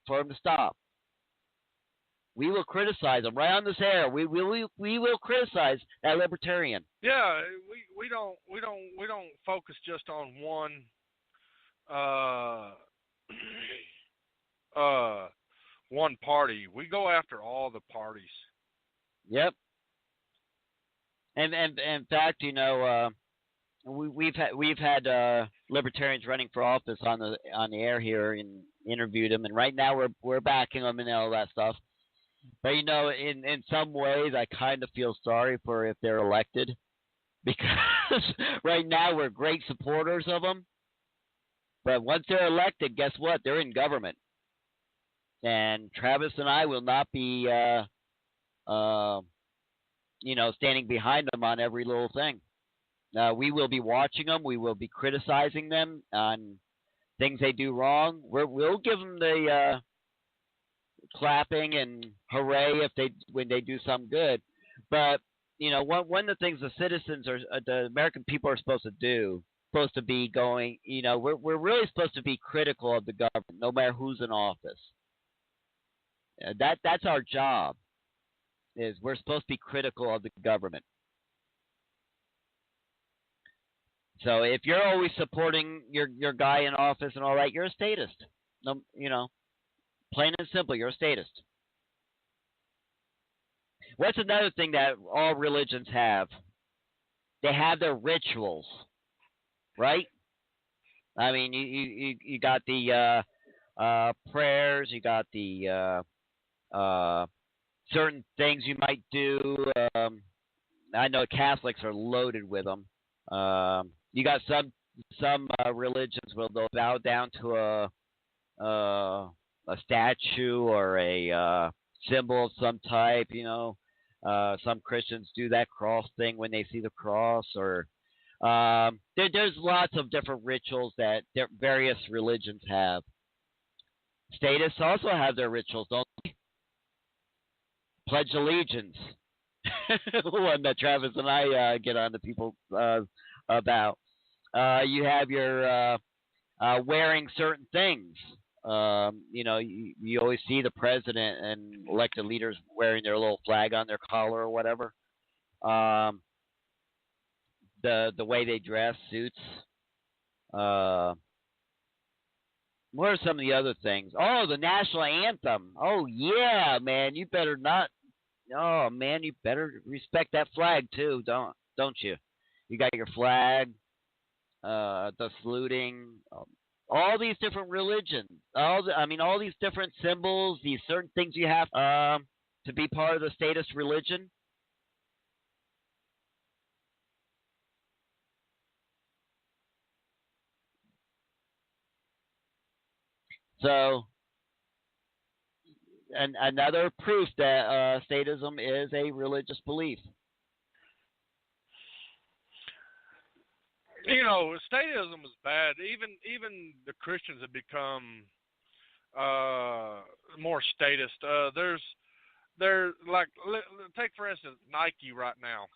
Speaker 4: for him to stop. We will criticize him right on this air. We will criticize that Libertarian.
Speaker 5: Yeah, we don't focus just on one one party. We go after all the parties.
Speaker 4: Yep. And in fact, we've had Libertarians running for office on the air here and interviewed them, and right now we're backing them and all that stuff. But in some ways, I kind of feel sorry for if they're elected, because right now we're great supporters of them. But once they're elected, guess what? They're in government, and Travis and I will not be, standing behind them on every little thing. We will be watching them. We will be criticizing them on things they do wrong. We'll give them the clapping and hooray when they do something good. But one of the things the citizens the American people are supposed to do, supposed to be going, we're really supposed to be critical of the government, no matter who's in office. That's our job. Is we're supposed to be critical of the government. So if you're always supporting your guy in office and all that, you're a statist. No, plain and simple, you're a statist. What's another thing that all religions have? They have their rituals, right? I mean, you got the prayers, you got the certain things you might do. I know Catholics are loaded with them. You got some religions will they'll bow down to a statue or a symbol of some type. Some Christians do that cross thing when they see the cross, or there's lots of different rituals that various religions have. Statists also have their rituals, don't they? Pledge allegiance, one that Travis and I get on to people about. You have your wearing certain things. You always see the president and elected leaders wearing their little flag on their collar or whatever. The way they dress, suits. What are some of the other things? Oh, the national anthem. Oh yeah, man, you better not. Oh man, you better respect that flag too, don't you? You got your flag, the saluting, all these different religions. All these different symbols, these certain things you have to be part of the statist religion. So, and another proof that statism is a religious belief.
Speaker 5: Statism is bad. Even the Christians have become more statist. There's like, take for instance Nike right now.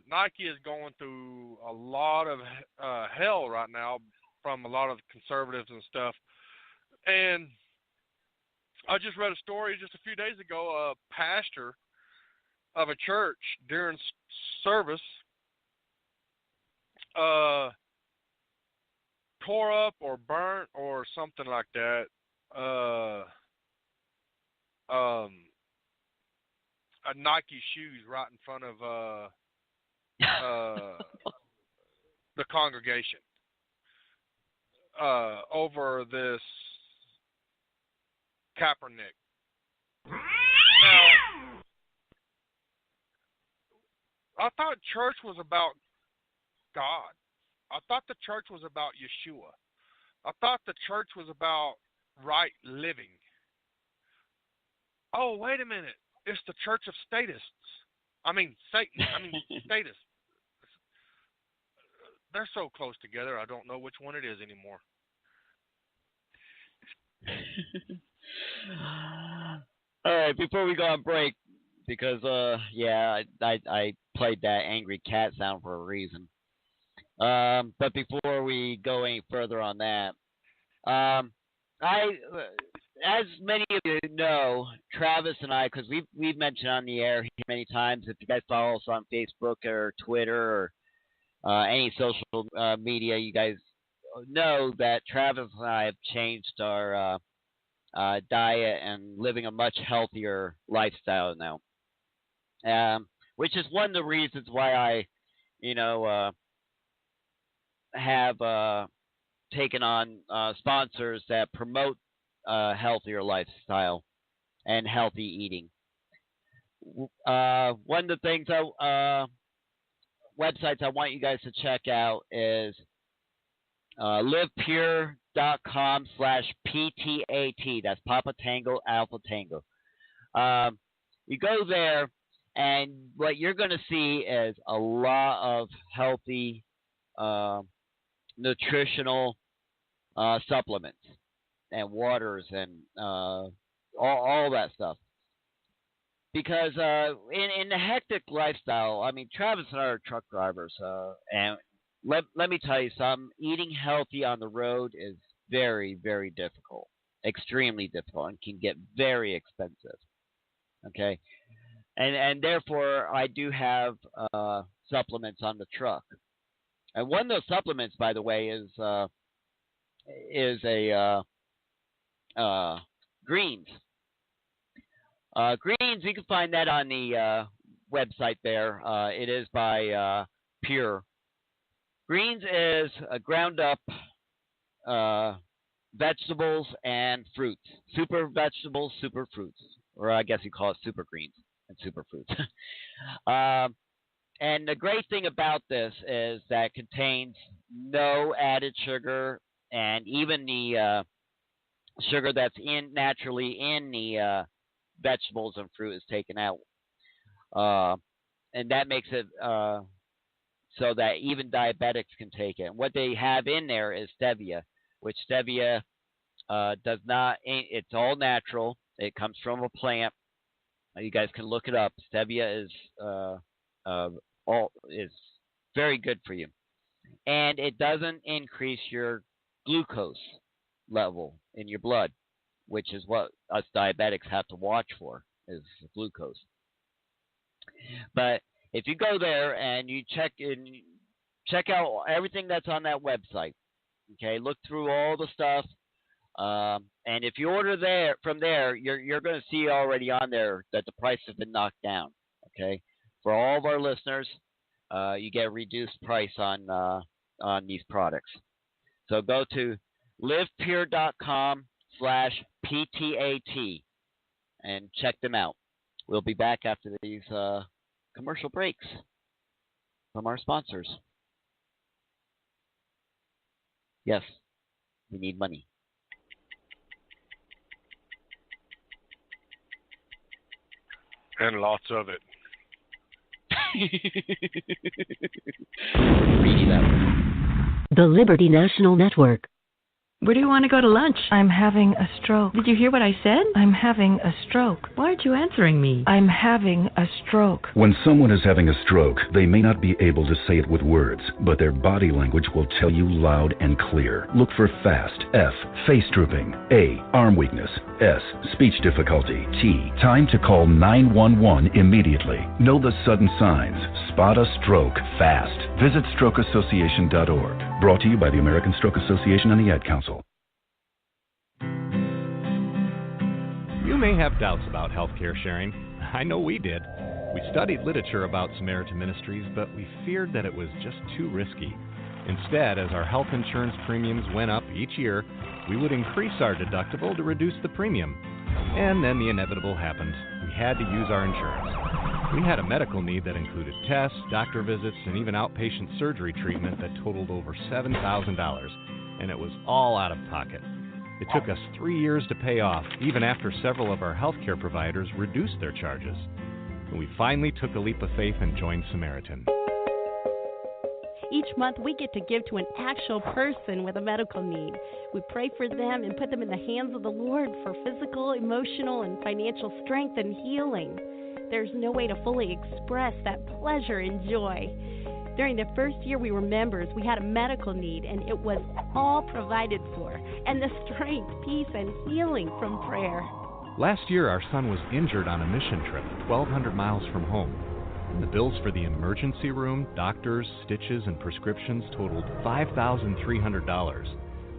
Speaker 5: Nike is going through a lot of hell right now from a lot of conservatives and stuff. And I just read a story just a few days ago. A pastor of a church during service tore up or burnt or something like that Nike shoes right in front of the congregation over this Kaepernick. Now, I thought church was about God. I thought the church was about Yeshua. I thought the church was about right living. Oh, wait a minute. It's the church of statists. Statists. They're so close together, I don't know which one it is anymore.
Speaker 4: All right, before we go on break, because I played that angry cat sound for a reason. But before we go any further on that, as many of you know, Travis and I, because we've mentioned on the air many times, if you guys follow us on Facebook or Twitter or any social media, you guys know that Travis and I have changed our diet and living a much healthier lifestyle now, which is one of the reasons why I, have taken on sponsors that promote healthier lifestyle and healthy eating. One of the things websites I want you guys to check out is livepure.com/PTAT. That's Papa Tango Alpha Tango. You go there, and what you're going to see is a lot of healthy nutritional supplements and waters and all that stuff. Because in the hectic lifestyle, Travis and I are truck drivers, and let me tell you something, eating healthy on the road is very, very difficult, extremely difficult, and can get very expensive, okay? And therefore, I do have supplements on the truck. And one of those supplements, by the way, is a greens. Greens, you can find that on the website there. It is by Pure. Greens is ground up vegetables and fruits. Super vegetables, super fruits. Or I guess you call it super greens and super fruits. And the great thing about this is that it contains no added sugar, and even the sugar that's naturally in the vegetables and fruit is taken out. And that makes it so that even diabetics can take it. And what they have in there is stevia, which stevia does not, it's all natural. It comes from a plant. You guys can look it up. Stevia is very good for you. And it doesn't increase your glucose level in your blood, which is what us diabetics have to watch for, is glucose. But if you go there and you check out everything that's on that website, okay, look through all the stuff, and if you order from there, you're going to see already on there that the price has been knocked down, okay? For all of our listeners, you get a reduced price on these products. So go to livepure.com/PTAT and check them out. We'll be back after these commercial breaks from our sponsors. Yes, we need money.
Speaker 5: And lots of it.
Speaker 1: The Liberty National Network.
Speaker 15: Where do you want to go to lunch? I'm having a stroke. Did you hear what I said? I'm having a stroke. Why aren't you answering me? I'm having a stroke.
Speaker 16: When someone is having a stroke, they may not be able to say it with words, but their body language will tell you loud and clear. Look for FAST. F, face drooping. A, arm weakness. S, speech difficulty. T, time to call 911 immediately. Know the sudden signs. Spot a stroke fast. Visit strokeassociation.org. Brought to you by the American Stroke Association and the Ad Council.
Speaker 17: You may have doubts about healthcare sharing. I know we did. We studied literature about Samaritan Ministries, but we feared that it was just too risky. Instead, as our health insurance premiums went up each year, we would increase our deductible to reduce the premium. And then the inevitable happened. We had to use our insurance. We had a medical need that included tests, doctor visits, and even outpatient surgery treatment that totaled over $7,000, and it was all out of pocket. It took us 3 years to pay off, even after several of our healthcare providers reduced their charges. And we finally took a leap of faith and joined Samaritan.
Speaker 18: Each month, we get to give to an actual person with a medical need. We pray for them and put them in the hands of the Lord for physical, emotional, and financial strength and healing. There's no way to fully express that pleasure and joy. During the first year we were members, we had a medical need, and it was all provided for, and the strength, peace, and healing from prayer.
Speaker 17: Last year, our son was injured on a mission trip 1,200 miles from home. The bills for the emergency room, doctors, stitches, and prescriptions totaled $5,300.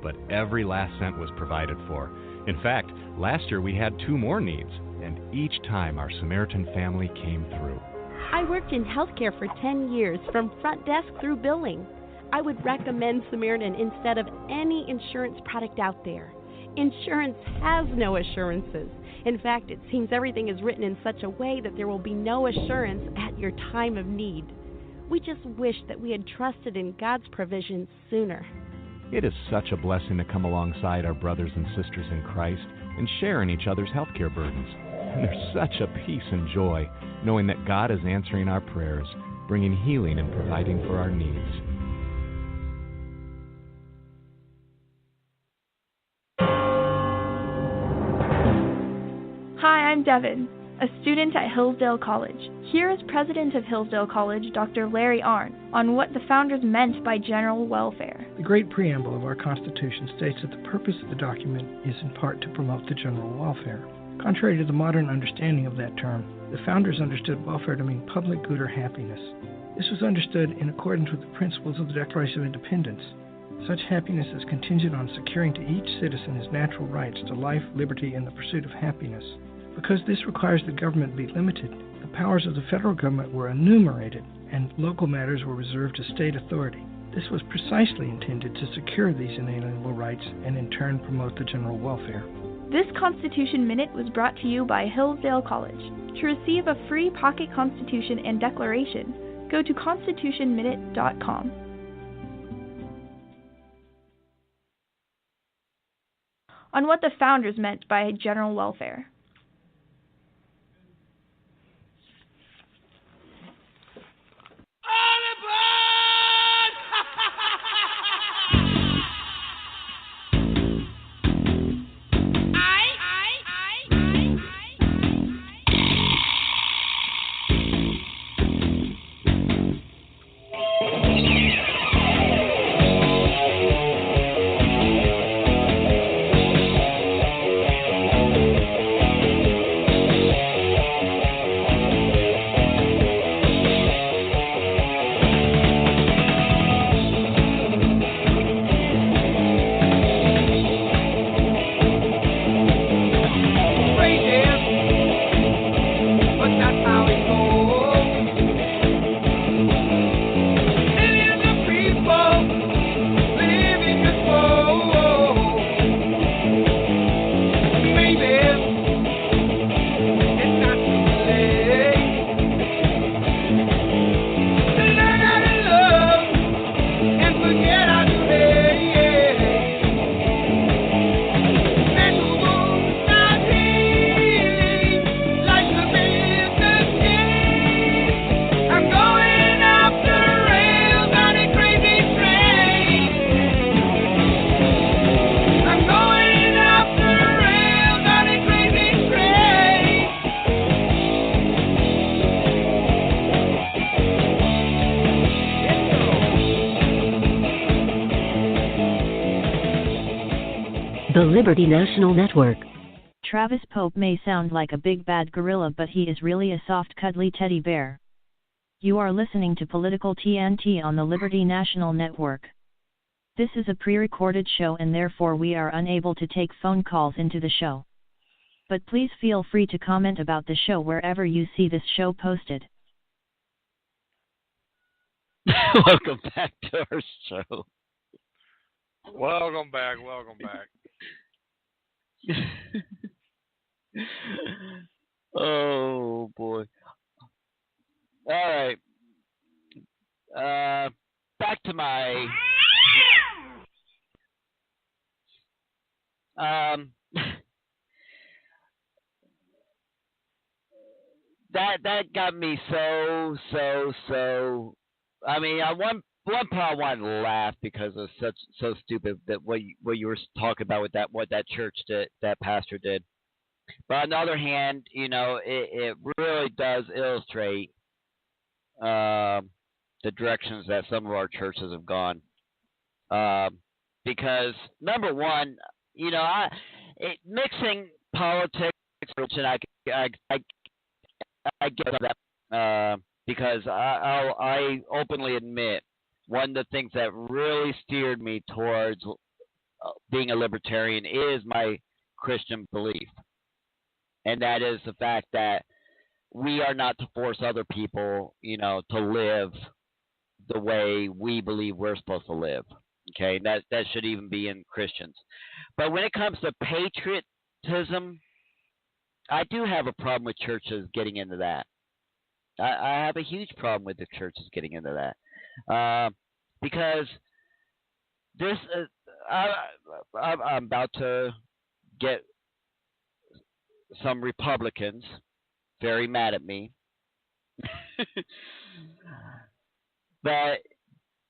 Speaker 17: But every last cent was provided for. In fact, last year we had 2 more needs, and each time our Samaritan family came through.
Speaker 18: I worked in healthcare for 10 years, from front desk through billing. I would recommend Samaritan instead of any insurance product out there. Insurance has no assurances. In fact, it seems everything is written in such a way that there will be no assurance at your time of need. We just wish that we had trusted in God's provision sooner.
Speaker 17: It is such a blessing to come alongside our brothers and sisters in Christ and share in each other's healthcare burdens. And there's such a peace and joy knowing that God is answering our prayers, bringing healing and providing for our needs.
Speaker 19: Hi, I'm Devin, a student at Hillsdale College. Here is President of Hillsdale College, Dr. Larry Arnn, on what the founders meant by general welfare.
Speaker 14: The great preamble of our Constitution states that the purpose of the document is in part to promote the general welfare. Contrary to the modern understanding of that term, the founders understood welfare to mean public good or happiness. This was understood in accordance with the principles of the Declaration of Independence. Such happiness is contingent on securing to each citizen his natural rights to life, liberty, and the pursuit of happiness. Because this requires the government be limited, the powers of the federal government were enumerated, and local matters were reserved to state authority. This was precisely intended to secure these inalienable rights and in turn promote the general welfare.
Speaker 19: This Constitution Minute was brought to you by Hillsdale College. To receive a free pocket Constitution and Declaration, go to constitutionminute.com. On what the founders meant by general welfare.
Speaker 1: The Liberty National Network.
Speaker 3: Travis Pope may sound like a big bad gorilla, but he is really a soft cuddly teddy bear. You are listening to Political TNT on the Liberty National Network. This is a pre-recorded show and therefore we are unable to take phone calls into the show. but please feel free to comment about the show wherever you see this show posted.
Speaker 4: Welcome back to our show.
Speaker 5: Welcome back.
Speaker 4: Oh, boy. All right. Back to my... that got me so. I mean, on one part I wanted to laugh because it was so stupid that what you were talking about with what that church did, that pastor did. But on the other hand, it really does illustrate the directions that some of our churches have gone. Because number one, mixing politics, and I get that, because I openly admit one of the things that really steered me towards being a libertarian is my Christian belief, and that is the fact that we are not to force other people, to live the way we believe we're supposed to live. Okay, that should even be in Christians. But when it comes to patriotism, I do have a problem with churches getting into that. I have a huge problem with the churches getting into that, because this I'm about to get some Republicans very mad at me. But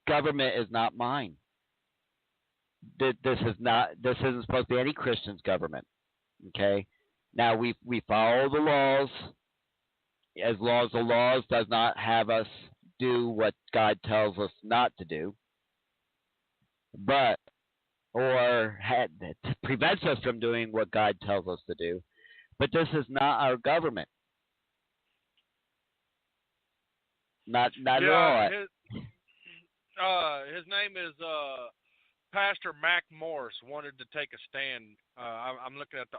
Speaker 4: government is not mine. This isn't supposed to be any Christian's government. Okay? Now we follow the laws, as long as the laws does not have us do what God tells us not to do, prevents us from doing what God tells us to do. But this is not our government. Not at all.
Speaker 5: His name is Pastor Mac Morris. Wanted to take a stand. I'm looking at the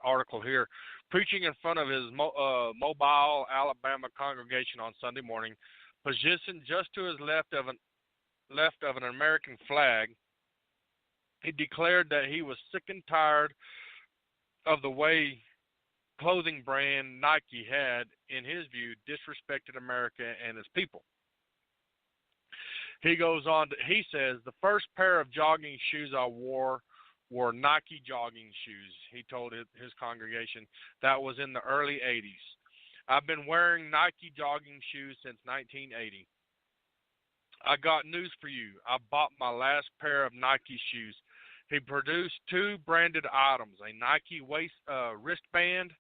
Speaker 5: article here. Preaching in front of his Mobile, Alabama congregation on Sunday morning, positioned just to his left of an American flag, he declared that he was sick and tired of the way clothing brand Nike had, in his view, disrespected America and its people. He goes on, he says, the first pair of jogging shoes I wore were Nike jogging shoes, he told his congregation. That was in the early 80s. I've been wearing Nike jogging shoes since 1980. I got news for you. I bought my last pair of Nike shoes. He produced two branded items, a Nike wristband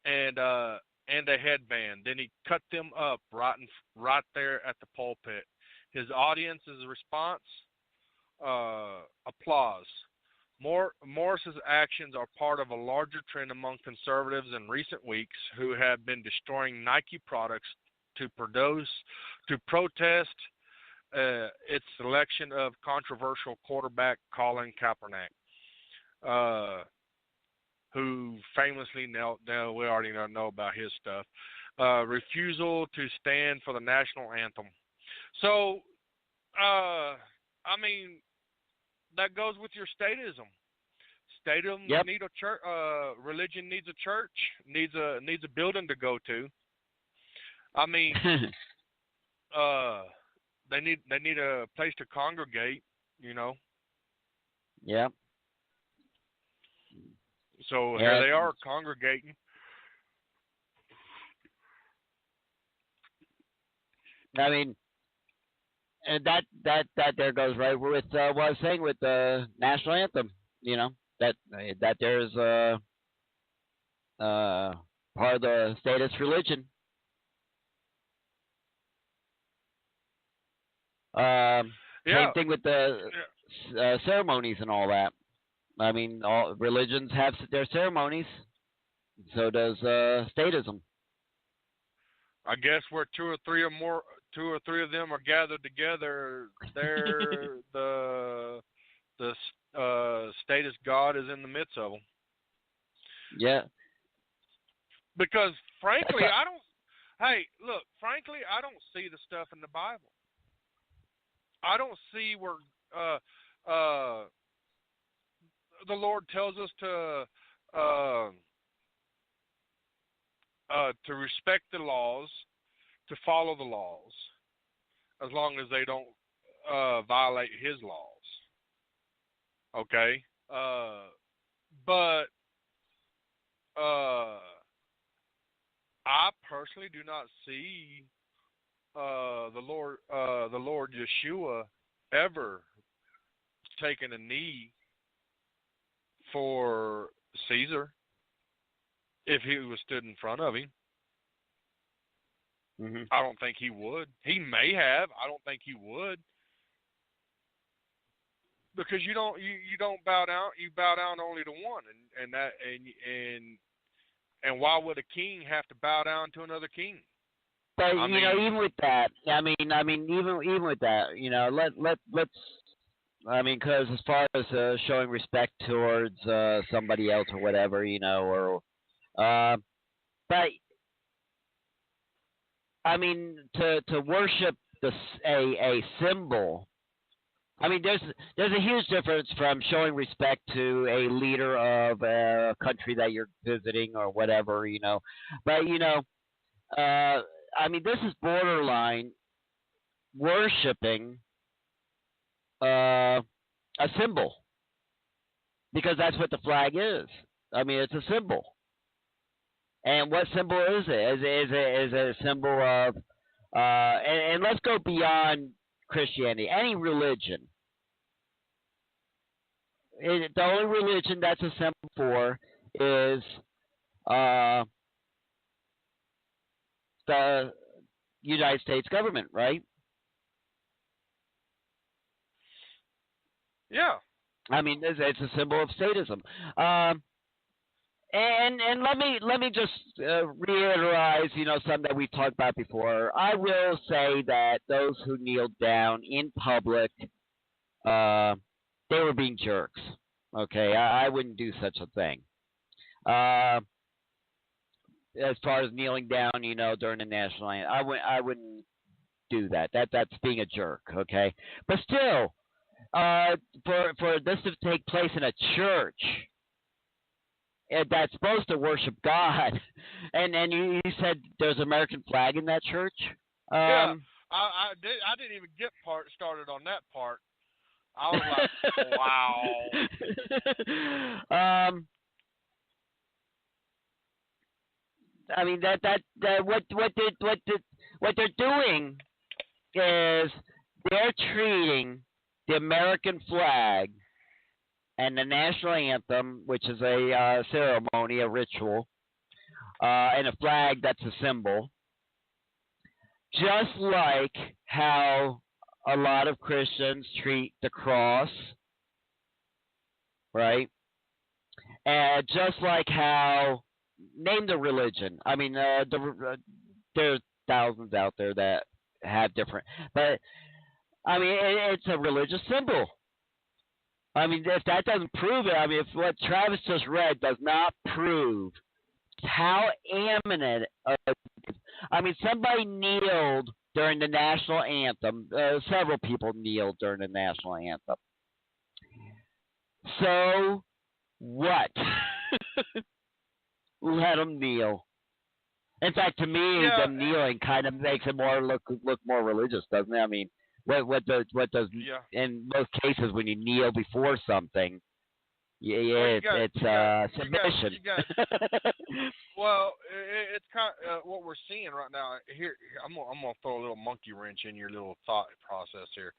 Speaker 5: and a headband. Then he cut them up right there at the pulpit. His audience's response, applause. Morris's actions are part of a larger trend among conservatives in recent weeks who have been destroying Nike products to protest its selection of controversial quarterback Colin Kaepernick, who famously, we already know about his stuff, refusal to stand for the national anthem. So, I mean, that goes with your statism. Statism need a church. Religion needs a church. Needs a building to go to. I mean, they need a place to congregate.
Speaker 4: Yeah.
Speaker 5: So here they are congregating.
Speaker 4: I mean, and that there goes right with what I was saying with the national anthem. That there's part of the statist religion. Same thing with the ceremonies and all that. I mean, all religions have their ceremonies. So does statism.
Speaker 5: I guess where two or three of them are gathered together, there the statist God is in the midst of them.
Speaker 4: Yeah.
Speaker 5: Because frankly, I don't. Hey, look. Frankly, I don't see the stuff in the Bible. I don't see where the Lord tells us to respect the laws, to follow the laws, as long as they don't violate His laws. Okay, but I personally do not see the Lord Yeshua ever taking a knee for Caesar if he was stood in front of him.
Speaker 4: Mm-hmm.
Speaker 5: I don't think he would. He may have. I don't think he would. Because you don't bow down. You bow down only to one, and why would a king have to bow down to another king?
Speaker 4: But even with that, even with that, let's. Because as far as showing respect towards somebody else or whatever, but to worship a symbol. There's a huge difference from showing respect to a leader of a country that you're visiting or whatever, But this is borderline worshiping a symbol, because that's what the flag is. It's a symbol. And what symbol is it? Is it a symbol of and let's go beyond Christianity, any religion. The only religion that's a symbol for is the United States government, right?
Speaker 5: Yeah.
Speaker 4: It's a symbol of statism. And let me just reiterate, something that we've talked about before. I will say that those who kneeled down in public, they were being jerks. Okay, I wouldn't do such a thing. As far as kneeling down, during the national anthem, I wouldn't do that. That's being a jerk. Okay, but still, for this to take place in a church that's supposed to worship God, and you said there's an American flag in that church.
Speaker 5: Yeah, I didn't even get started on that part. I was like, wow.
Speaker 4: What they're doing is they're treating the American flag and the national anthem, which is a ceremony, a ritual, and a flag that's a symbol, just like how a lot of Christians treat the cross, right? And just like how, name the religion. There's thousands out there that have different, but it's a religious symbol. If that doesn't prove it, if what Travis just read does not prove how eminent, somebody kneeled during the national anthem. Several people kneeled during the national anthem. So what? Let them kneel. In fact, to me, them kneeling kind of makes it look more religious, doesn't it? What does in most cases when you kneel before something, it's submission.
Speaker 5: Well, it's kind of what we're seeing right now. Here, I'm gonna throw a little monkey wrench in your little thought process here.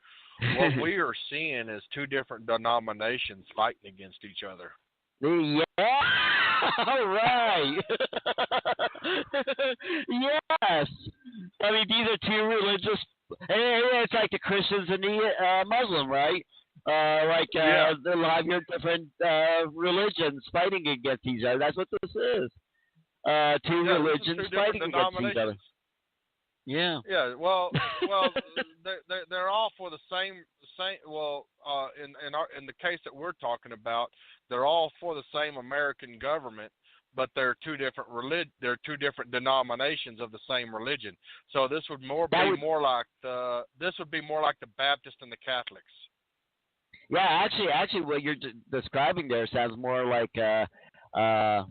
Speaker 5: What we are seeing is two different denominations fighting against each other.
Speaker 4: Yeah, all right. Yes. These are two religious. It's like the Christians and the Muslim, right? A lot of different religions fighting against each other. That's what this is. Two religions fighting against each other. Yeah.
Speaker 5: Yeah. Well, they're all for the same. Well, in the case that we're talking about, they're all for the same American government, but they're two different They're two different denominations of the same religion. So this would be more like the Baptist and the Catholics.
Speaker 4: Yeah, actually, what you're describing there sounds more like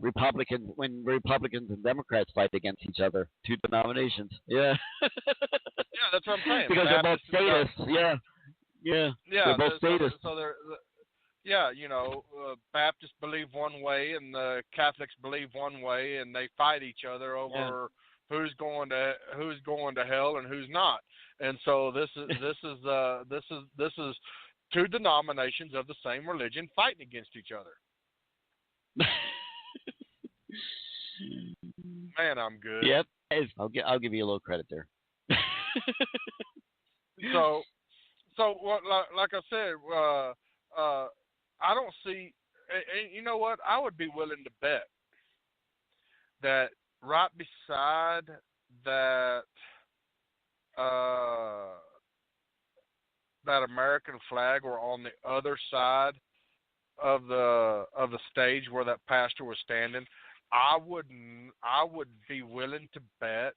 Speaker 4: Republicans when Republicans and Democrats fight against each other, two denominations. Yeah.
Speaker 5: Yeah, that's what I'm saying.
Speaker 4: Because they're both statists. Yeah. They're both statists.
Speaker 5: So they're. Yeah, Baptists believe one way and the Catholics believe one way, and they fight each other over who's going to hell and who's not. And so this is two denominations of the same religion fighting against each other. Man, I'm good.
Speaker 4: Yep, I'll give you a little credit there.
Speaker 5: So like I said, I don't see. And you know what? I would be willing to bet that right beside that that American flag, or on the other side of the stage where that pastor was standing, I would be willing to bet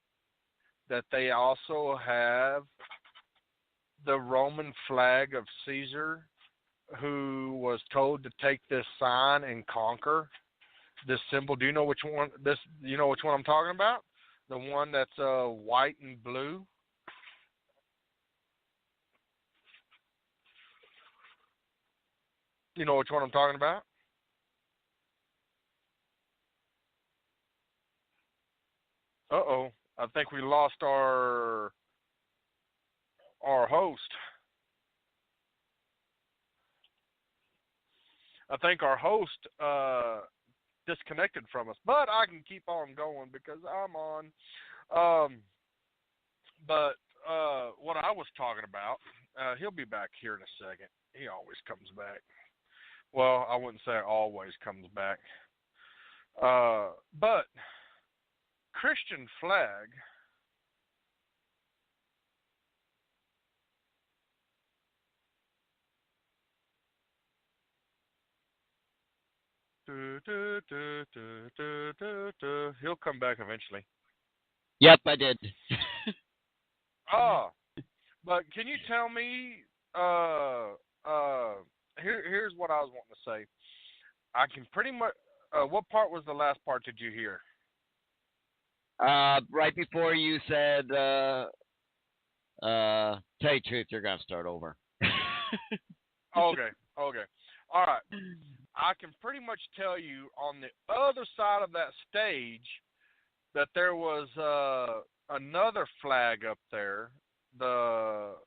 Speaker 5: that they also have the Roman flag of Caesar, who was told to take this sign and conquer this symbol. Do you know which one? You know which one I'm talking about? The one that's white and blue. You know which one I'm talking about? Uh-oh. I think we lost our host. I think our host disconnected from us, but I can keep on going because I'm on. But what I was talking about, he'll be back here in a second. He always comes back. Well, I wouldn't say always comes back. But Christian flag. He'll come back eventually.
Speaker 4: Yep, I did.
Speaker 5: But can you tell me? Here's what I was wanting to say. I can pretty much. What part was the last part? Did you hear?
Speaker 4: Right before you said, tell you the truth, you're gonna start over.
Speaker 5: Okay. All right. I can pretty much tell you on the other side of that stage that there was another flag up there, the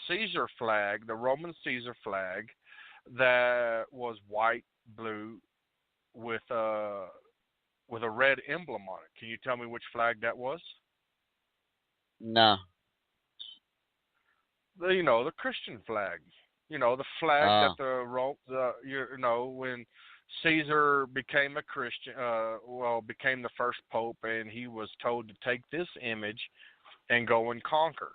Speaker 5: Caesar flag, the Roman Caesar flag, that was white, blue, with a red emblem on it. Can you tell me which flag that was?
Speaker 4: No.
Speaker 5: The Christian flag. The flag that when Caesar became a Christian, became the first pope, and he was told to take this image and go and conquer.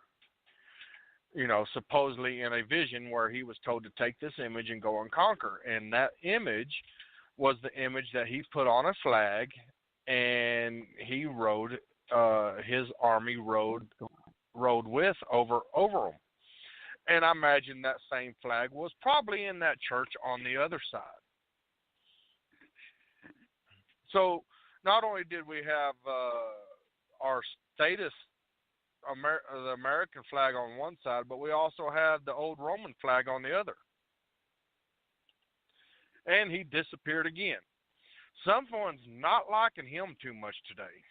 Speaker 5: Supposedly in a vision where he was told to take this image and go and conquer. And that image was the image that he put on a flag, and he rode, his army rode with over them. And I imagine that same flag was probably in that church on the other side. So not only did we have our status, the American flag on one side, but we also have the old Roman flag on the other. And he disappeared again. Someone's not liking him too much today.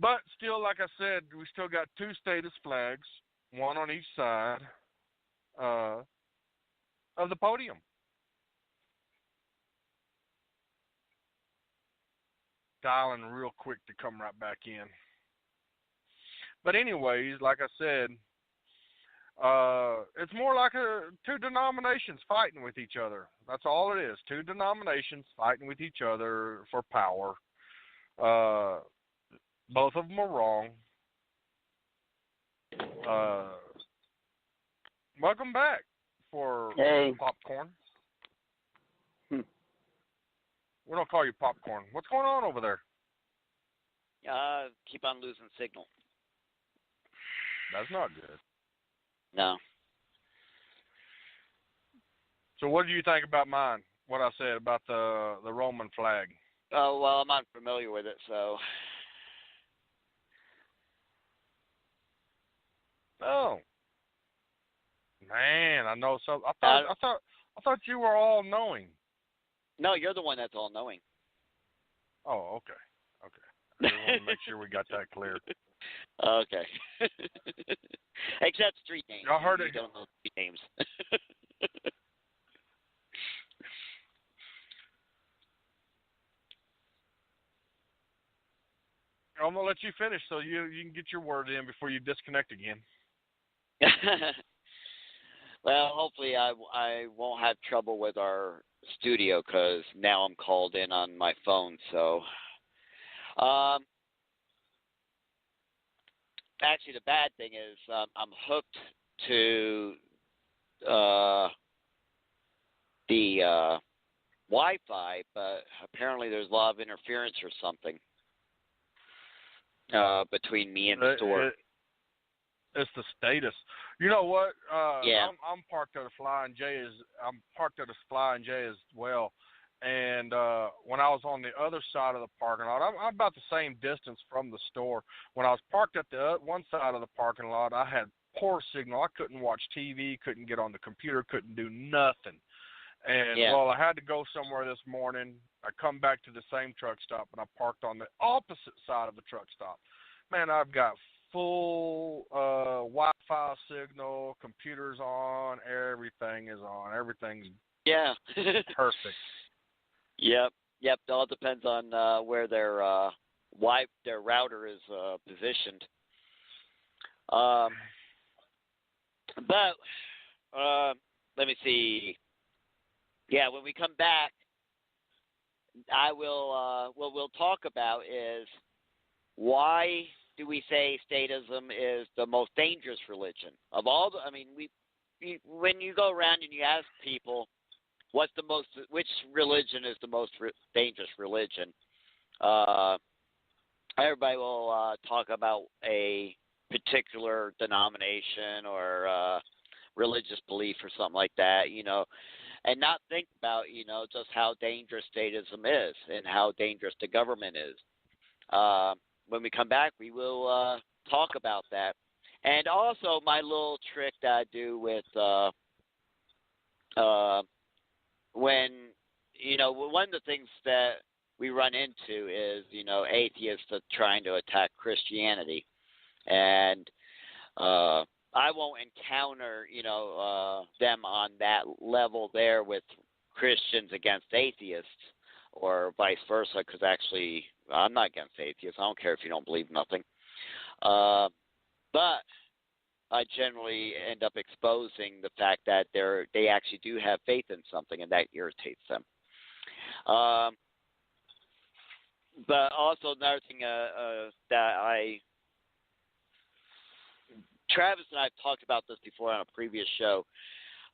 Speaker 5: But still, like I said, we still got two status flags, one on each side of the podium. Dialing real quick to come right back in. But anyways, like I said, It's more like two denominations fighting with each other. That's all it is. Two denominations fighting with each other for power. Both of them are wrong. Welcome back for Popcorn. We don't call you Popcorn. What's going on over there?
Speaker 4: Keep on losing signal.
Speaker 5: That's not good.
Speaker 4: No.
Speaker 5: So what do you think about mine? What I said about the Roman flag?
Speaker 4: Oh, well, I'm unfamiliar with it, so.
Speaker 5: Oh. Man, I know so. I thought you were all knowing.
Speaker 4: No, you're the one that's all knowing.
Speaker 5: Oh, okay. I just want to make sure we got that clear.
Speaker 4: Okay. Except street names.
Speaker 5: I heard it.
Speaker 4: You don't know street names.
Speaker 5: I'm going to let you finish so you can get your word in before you disconnect again.
Speaker 4: Well, hopefully I won't have trouble with our studio because now I'm called in on my phone. So, actually, the bad thing is I'm hooked to the Wi-Fi, but apparently there's a lot of interference or something between me and the store.
Speaker 5: It's the status. You know what?
Speaker 4: Yeah.
Speaker 5: I'm parked at a Flying J. I'm parked at a Flying J as well. And when I was on the other side of the parking lot, I'm about the same distance from the store. When I was parked at the one side of the parking lot, I had poor signal. I couldn't watch TV, couldn't get on the computer, couldn't do nothing. And, well, I had to go somewhere this morning. I come back to the same truck stop, and I parked on the opposite side of the truck stop. Man, I've got full Wi-Fi signal, computers on, everything is on. Everything's perfect.
Speaker 4: Yep. It all depends on where their router is positioned. But let me see. Yeah, when we come back, I will. What we'll talk about is why do we say statism is the most dangerous religion of all? When you go around and you ask people, which religion is the most dangerous religion? Everybody will talk about a particular denomination or religious belief or something like that, and not think about, just how dangerous statism is and how dangerous the government is. When we come back, we will talk about that. And also my little trick that I do with when, one of the things that we run into is, atheists are trying to attack Christianity. And I won't encounter, them on that level there with Christians against atheists or vice versa, because actually I'm not against atheists. I don't care if you don't believe nothing. But I generally end up exposing the fact that they actually do have faith in something, and that irritates them. But also another thing that Travis and I have talked about this before on a previous show,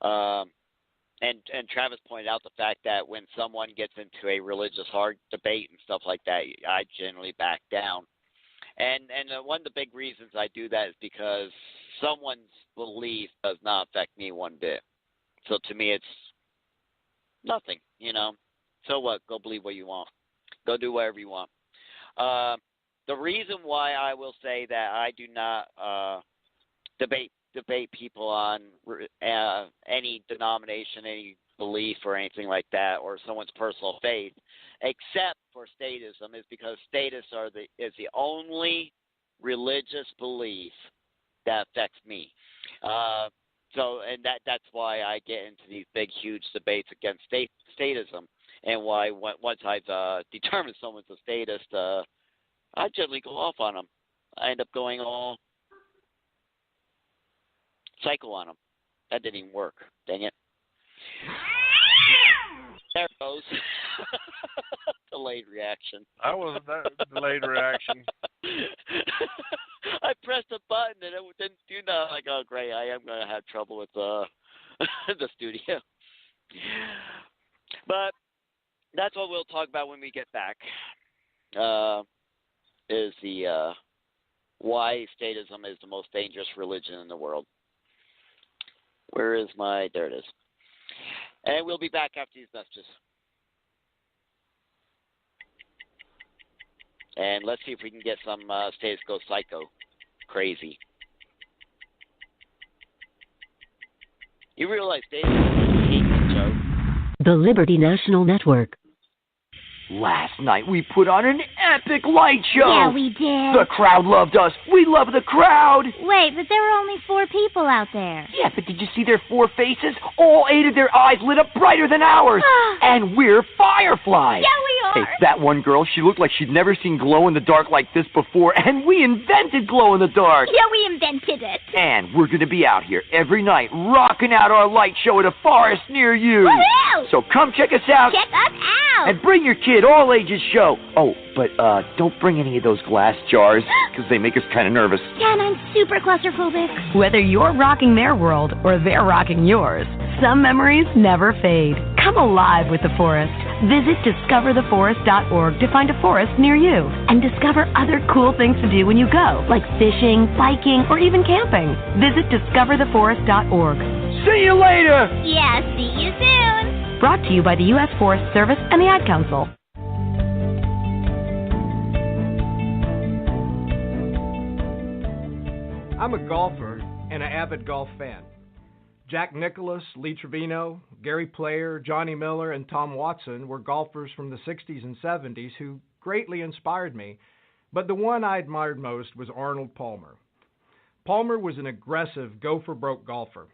Speaker 4: and Travis pointed out the fact that when someone gets into a religious hard debate and stuff like that, I generally back down. And one of the big reasons I do that is because someone's belief does not affect me one bit. So to me, it's nothing, So what? Go believe what you want. Go do whatever you want. The reason why I will say that I do not debate people on any denomination, any belief or anything like that, or someone's personal faith, except for statism, is because statism is the only religious belief that affects me. And that's why I get into these big, huge debates against statism, and why once I've determined someone's a statist, I generally go off on them. I end up going all Psycho on him. That didn't even work. Dang it. There it goes. Delayed reaction.
Speaker 5: I wasn't that delayed reaction.
Speaker 4: I pressed a button and it didn't do nothing. Like, oh, great, I am going to have trouble with the studio. But that's what we'll talk about when we get back. Is the why statism is the most dangerous religion in the world. Where is my... There it is. And we'll be back after these messages. And let's see if we can get some Status Go Psycho crazy. You realize Status is a hate show?
Speaker 1: The Liberty National Network.
Speaker 20: Last night we put on an epic light show.
Speaker 21: Yeah, we did.
Speaker 20: The crowd loved us. We love the crowd.
Speaker 21: Wait, but there were only 4 people out there.
Speaker 20: Yeah, but did you see their 4 faces? All 8 of their eyes lit up brighter than ours. And we're fireflies.
Speaker 21: Yeah, we are.
Speaker 20: Hey, that one girl, she looked like she'd never seen glow-in-the-dark like this before, and we invented glow-in-the-dark.
Speaker 21: Yeah, we invented it.
Speaker 20: And we're going to be out here every night rocking out our light show at a forest near you.
Speaker 21: Woohoo!
Speaker 20: So come check us out.
Speaker 21: Check us out.
Speaker 20: And bring your kid, all ages show. Oh, but don't bring any of those glass jars, because they make us kind of nervous.
Speaker 21: Yeah, and I'm super claustrophobic.
Speaker 15: Whether you're rocking their world or they're rocking yours, some memories never fade. Come alive with the forest. Visit discovertheforest.org to find a forest near you and discover other cool things to do when you go, like fishing, biking, or even camping. Visit discovertheforest.org.
Speaker 20: See you later!
Speaker 21: Yeah, see you soon.
Speaker 15: Brought to you by the U.S. Forest Service and the Ad Council.
Speaker 22: I'm a golfer and an avid golf fan. Jack Nicklaus, Lee Trevino, Gary Player, Johnny Miller, and Tom Watson were golfers from the 60s and 70s who greatly inspired me, but the one I admired most was Arnold Palmer. Palmer was an aggressive, go-for-broke golfer.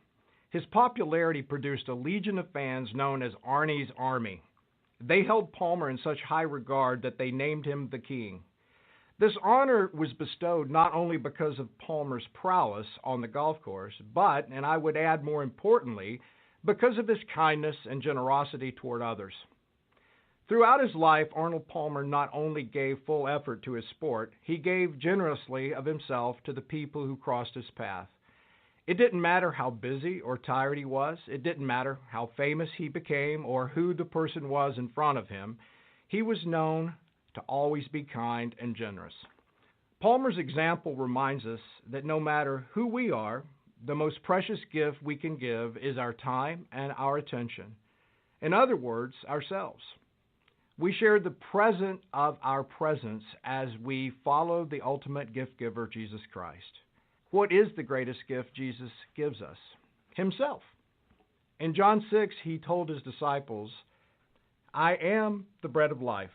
Speaker 22: His popularity produced a legion of fans known as Arnie's Army. They held Palmer in such high regard that they named him the King. This honor was bestowed not only because of Palmer's prowess on the golf course, but, and I would add more importantly, because of his kindness and generosity toward others. Throughout his life, Arnold Palmer not only gave full effort to his sport, he gave generously of himself to the people who crossed his path. It didn't matter how busy or tired he was. It didn't matter how famous he became or who the person was in front of him. He was known to always be kind and generous. Palmer's example reminds us that no matter who we are, the most precious gift we can give is our time and our attention. In other words, ourselves. We share the present of our presence as we follow the ultimate gift giver, Jesus Christ. What is the greatest gift Jesus gives us? Himself. In John 6, he told his disciples, I am the bread of life.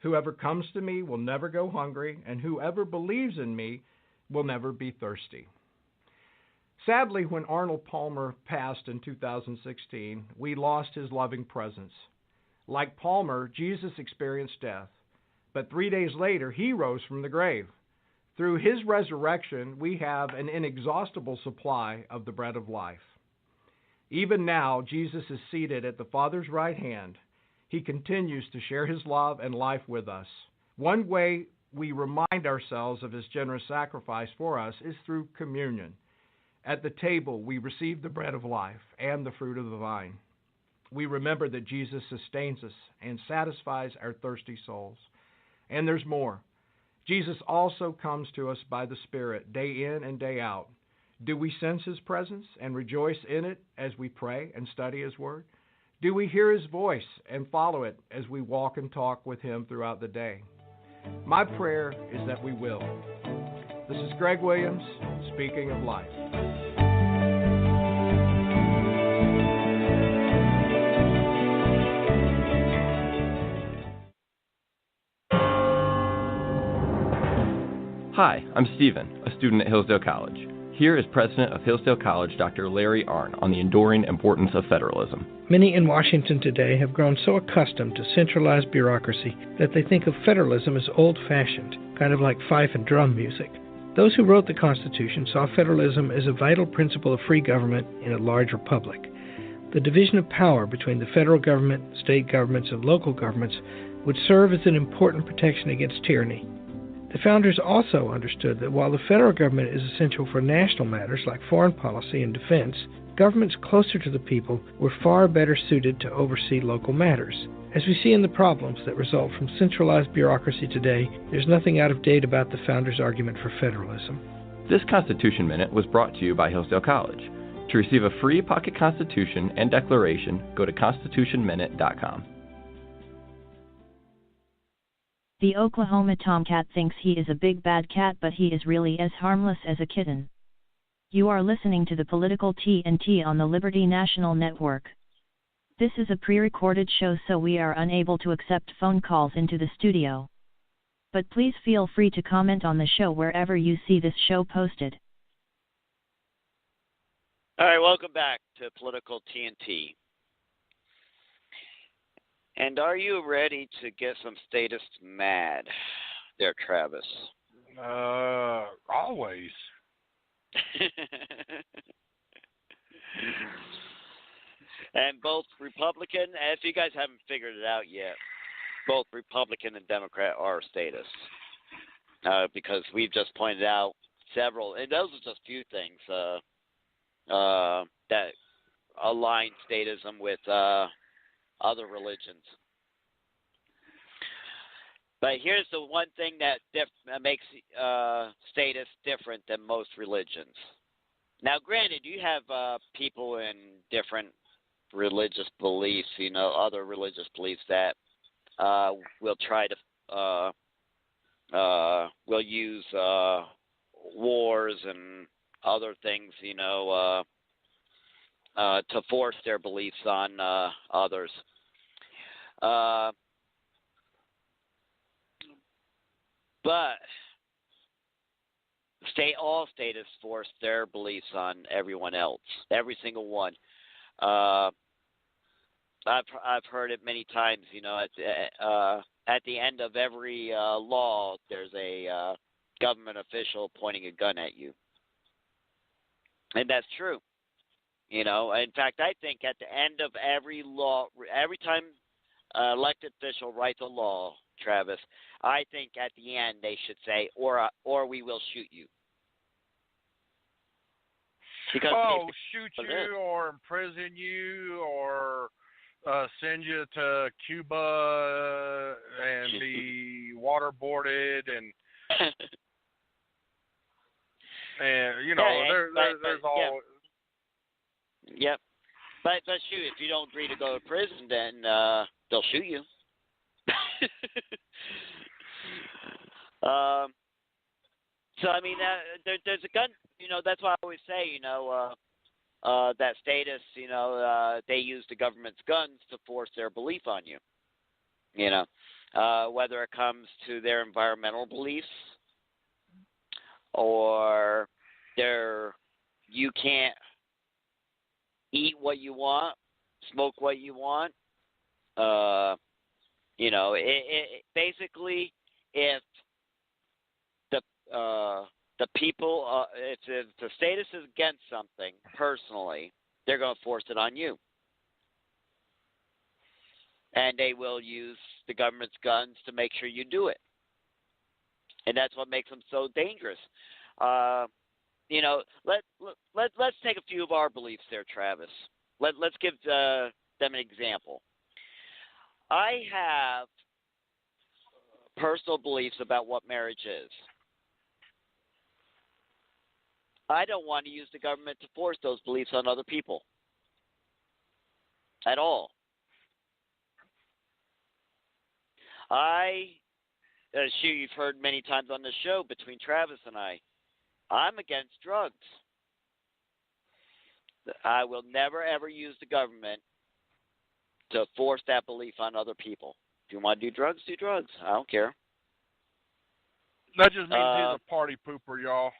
Speaker 22: Whoever comes to me will never go hungry, and whoever believes in me will never be thirsty. Sadly, when Arnold Palmer passed in 2016, we lost his loving presence. Like Palmer, Jesus experienced death, but 3 days later, he rose from the grave. Through his resurrection, we have an inexhaustible supply of the bread of life. Even now, Jesus is seated at the Father's right hand. He continues to share his love and life with us. One way we remind ourselves of his generous sacrifice for us is through communion. At the table, we receive the bread of life and the fruit of the vine. We remember that Jesus sustains us and satisfies our thirsty souls. And there's more. Jesus also comes to us by the Spirit, day in and day out. Do we sense his presence and rejoice in it as we pray and study his word? Do we hear his voice and follow it as we walk and talk with him throughout the day? My prayer is that we will. This is Greg Williams, speaking of life.
Speaker 23: Hi, I'm Stephen, a student at Hillsdale College. Here is President of Hillsdale College, Dr. Larry Arnn, on the enduring importance of federalism.
Speaker 14: Many in Washington today have grown so accustomed to centralized bureaucracy that they think of federalism as old-fashioned, kind of like fife and drum music. Those who wrote the Constitution saw federalism as a vital principle of free government in a large republic. The division of power between the federal government, state governments, and local governments would serve as an important protection against tyranny. The founders also understood that while the federal government is essential for national matters like foreign policy and defense, governments closer to the people were far better suited to oversee local matters. As we see in the problems that result from centralized bureaucracy today, there's nothing out of date about the founders' argument for federalism.
Speaker 23: This Constitution Minute was brought to you by Hillsdale College. To receive a free pocket Constitution and Declaration, go to constitutionminute.com.
Speaker 3: The Oklahoma Tomcat thinks he is a big bad cat, but he is really as harmless as a kitten. You are listening to the Political TNT on the Liberty National Network. This is a pre-recorded show, so we are unable to accept phone calls into the studio. But please feel free to comment on the show wherever you see this show posted.
Speaker 4: All right, welcome back to Political TNT. And are you ready to get some statists mad there, Travis?
Speaker 5: Always.
Speaker 4: And both Republican, if you guys haven't figured it out yet, both Republican and Democrat are statists. Because we've just pointed out several, and those are just few things that align statism with other religions. But here's the one thing that makes statists different than most religions. Now, granted, you have people in different religious beliefs, other religious beliefs that will try to will use wars and other things, to force their beliefs on others. But all statists force their beliefs on everyone else, every single one. I've heard it many times. At the end of every law, there's a government official pointing a gun at you, and that's true. In fact, I think at the end of every law, every time an elected official writes a law, Travis, I think at the end they should say, or we will shoot you. Because
Speaker 5: shoot you or imprison you or send you to Cuba and be waterboarded and there's all.
Speaker 4: Yep. But shoot, if you don't agree to go to prison, then they'll shoot you. So I mean, there's a gun. That's why I always say, that statists, they use the government's guns to force their belief on you. Whether it comes to their environmental beliefs or you can't eat what you want, smoke what you want. Basically, if the people, if the status is against something personally, they're going to force it on you. And they will use the government's guns to make sure you do it. And that's what makes them so dangerous. Let's take a few of our beliefs there, Travis. Let's give them an example. I have personal beliefs about what marriage is. I don't want to use the government to force those beliefs on other people at all. You've heard many times on the show between Travis and I'm against drugs. I will never, ever use the government to force that belief on other people. If you want to do drugs, do drugs. I don't care.
Speaker 5: That just means he's a party pooper, y'all.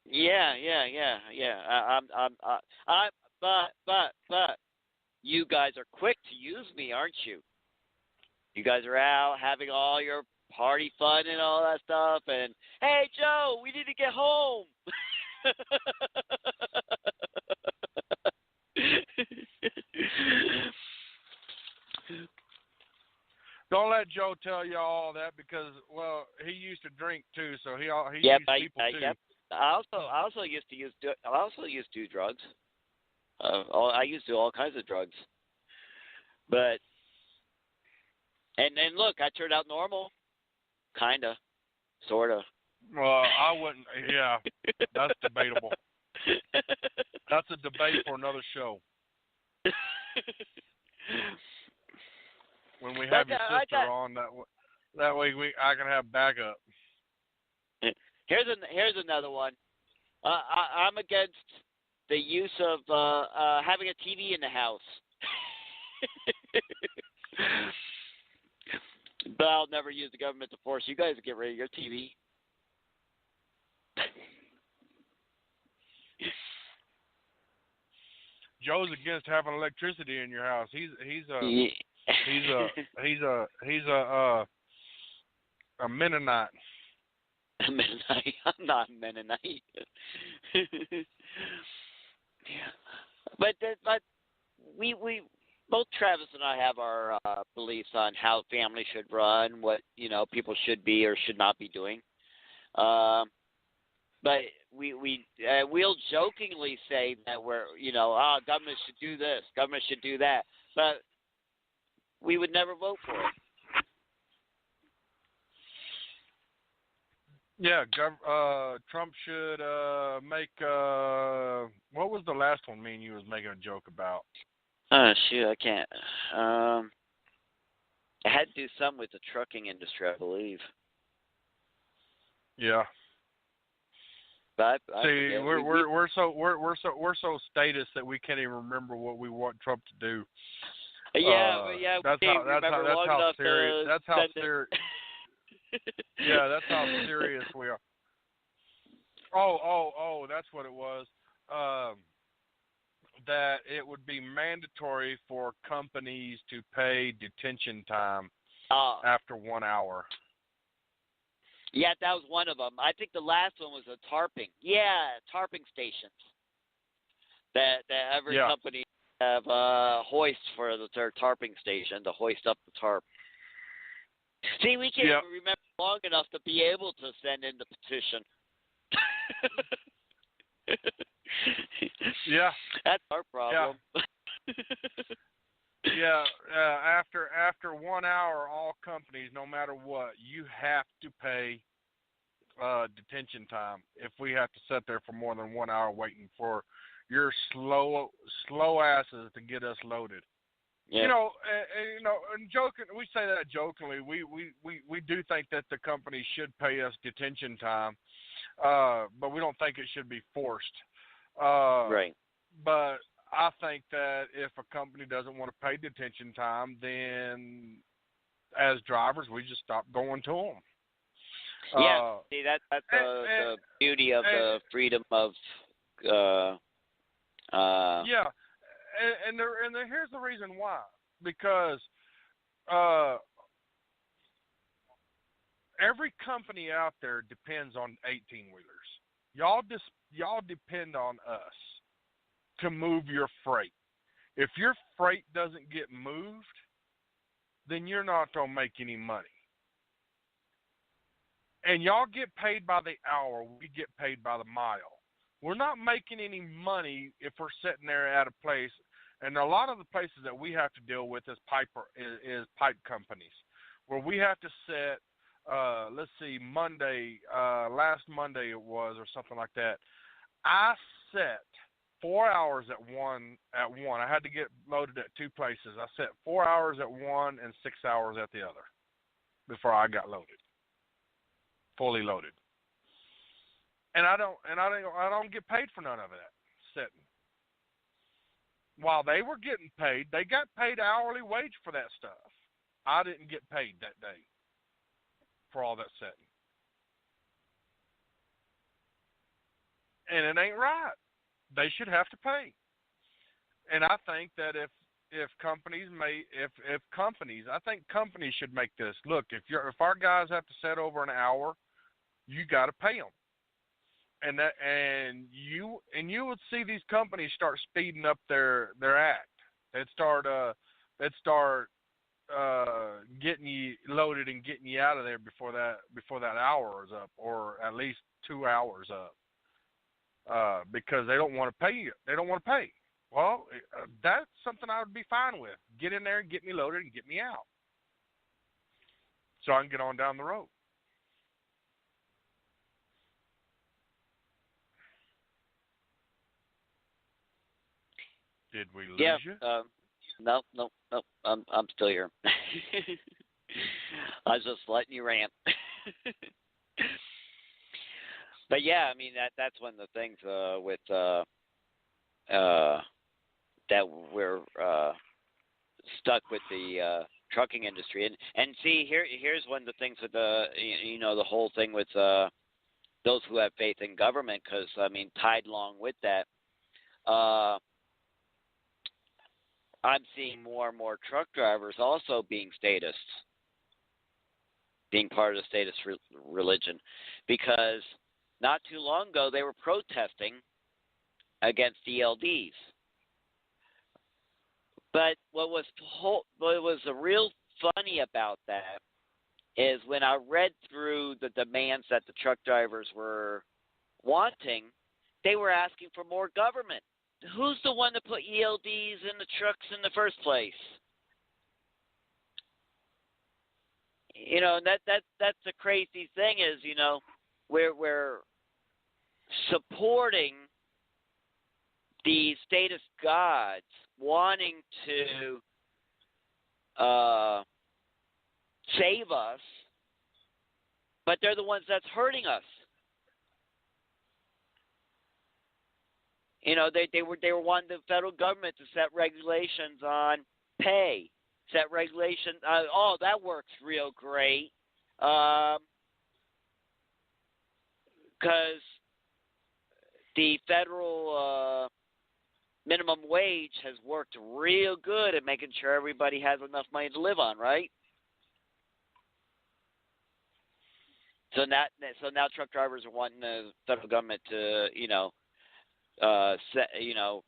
Speaker 4: Yeah. But you guys are quick to use me, aren't you? You guys are out having all your party fun and all that stuff. And, hey, Joe, we need to get home.
Speaker 5: Don't let Joe tell you all that because, well, he used to drink too, so he
Speaker 4: Yep,
Speaker 5: used people too.
Speaker 4: yep. I also used to do drugs. I used to do all kinds of drugs. But and look, I turned out normal, kinda, sorta.
Speaker 5: Well, I wouldn't. Yeah, that's debatable. That's a debate for another show. When we have your sister on, that way I can have backup.
Speaker 4: Here's another one. I'm against the use of having a TV in the house. But I'll never use the government to force you guys to get rid of your TV.
Speaker 5: Joe's against having electricity in your house. He's a Mennonite.
Speaker 4: A Mennonite. I'm not a Mennonite. Yeah. But we both Travis and I have our beliefs on how family should run, what people should be or should not be doing. But we'll jokingly say that we're government should do this, government should do that, but we would never vote for it.
Speaker 5: Yeah, Trump should make what was the last one me and you was making a joke about?
Speaker 4: Shoot, I can't. I had to do something with the trucking industry, I believe.
Speaker 5: Yeah.
Speaker 4: But
Speaker 5: see, we're so status that we can't even remember what we want Trump to do.
Speaker 4: Yeah,
Speaker 5: that's how serious. That's how serious. Yeah, that's how serious we are. Oh, that's what it was. That it would be mandatory for companies to pay detention time after 1 hour.
Speaker 4: Yeah, that was one of them. I think the last one was a tarping. Yeah, tarping stations. That every company have hoists for their tarping station to hoist up the tarp. See, we can't even remember long enough to be able to send in the petition.
Speaker 5: Yeah,
Speaker 4: that's our problem.
Speaker 5: Yeah, after 1 hour, all companies, no matter what, you have to pay detention time if we have to sit there for more than 1 hour waiting for your slow asses to get us loaded. Yeah. And joking, we say that jokingly. We do think that the company should pay us detention time, but we don't think it should be forced.
Speaker 4: Right.
Speaker 5: But I think that if a company doesn't want to pay detention time, then as drivers, we just stop going to them.
Speaker 4: Yeah, see, that's the beauty of the freedom of.
Speaker 5: Yeah, and here's the reason why. Because every company out there depends on 18-wheelers. Y'all depend on us to move your freight. If your freight doesn't get moved, then you're not going to make any money. And y'all get paid by the hour. We get paid by the mile. We're not making any money if we're sitting there at a place. And a lot of the places that we have to deal with is pipe companies, where we have to sit. Let's see, last Monday it was, or something like that. I sat 4 hours at one. I had to get loaded at two places. I sat 4 hours at one and 6 hours at the other before I got loaded, fully loaded. And I don't get paid for none of that sitting. While they were getting paid, they got paid hourly wage for that stuff. I didn't get paid that day for all that sitting. And it ain't right. They should have to pay. And I think that if companies I think companies should make this. Look, if our guys have to set over an hour, you got to pay them. And you would see these companies start speeding up their act. They'd start getting you loaded and getting you out of there before that hour is up, or at least 2 hours up, because they don't want to pay you. They don't want to pay. Well, that's something I would be fine with. Get in there and get me loaded and get me out, so I can get on down the road. Did we lose you?
Speaker 4: No. I'm still here. I was just letting you rant. But yeah, I mean that's one of the things with that we're stuck with the trucking industry, and see here's one of the things with the the whole thing with those who have faith in government, because I mean tied along with that. I'm seeing more and more truck drivers also being statists, being part of the statist religion, because not too long ago they were protesting against ELDs. But what was real funny about that is when I read through the demands that the truck drivers were wanting, they were asking for more government. Who's the one that put ELDs in the trucks in the first place? That's the crazy thing is, we're supporting the statist gods wanting to save us, but they're the ones that's hurting us. They were wanting the federal government to set regulations on pay, set regulations. That works real great, because the federal minimum wage has worked real good at making sure everybody has enough money to live on, right? So now truck drivers are wanting the federal government to,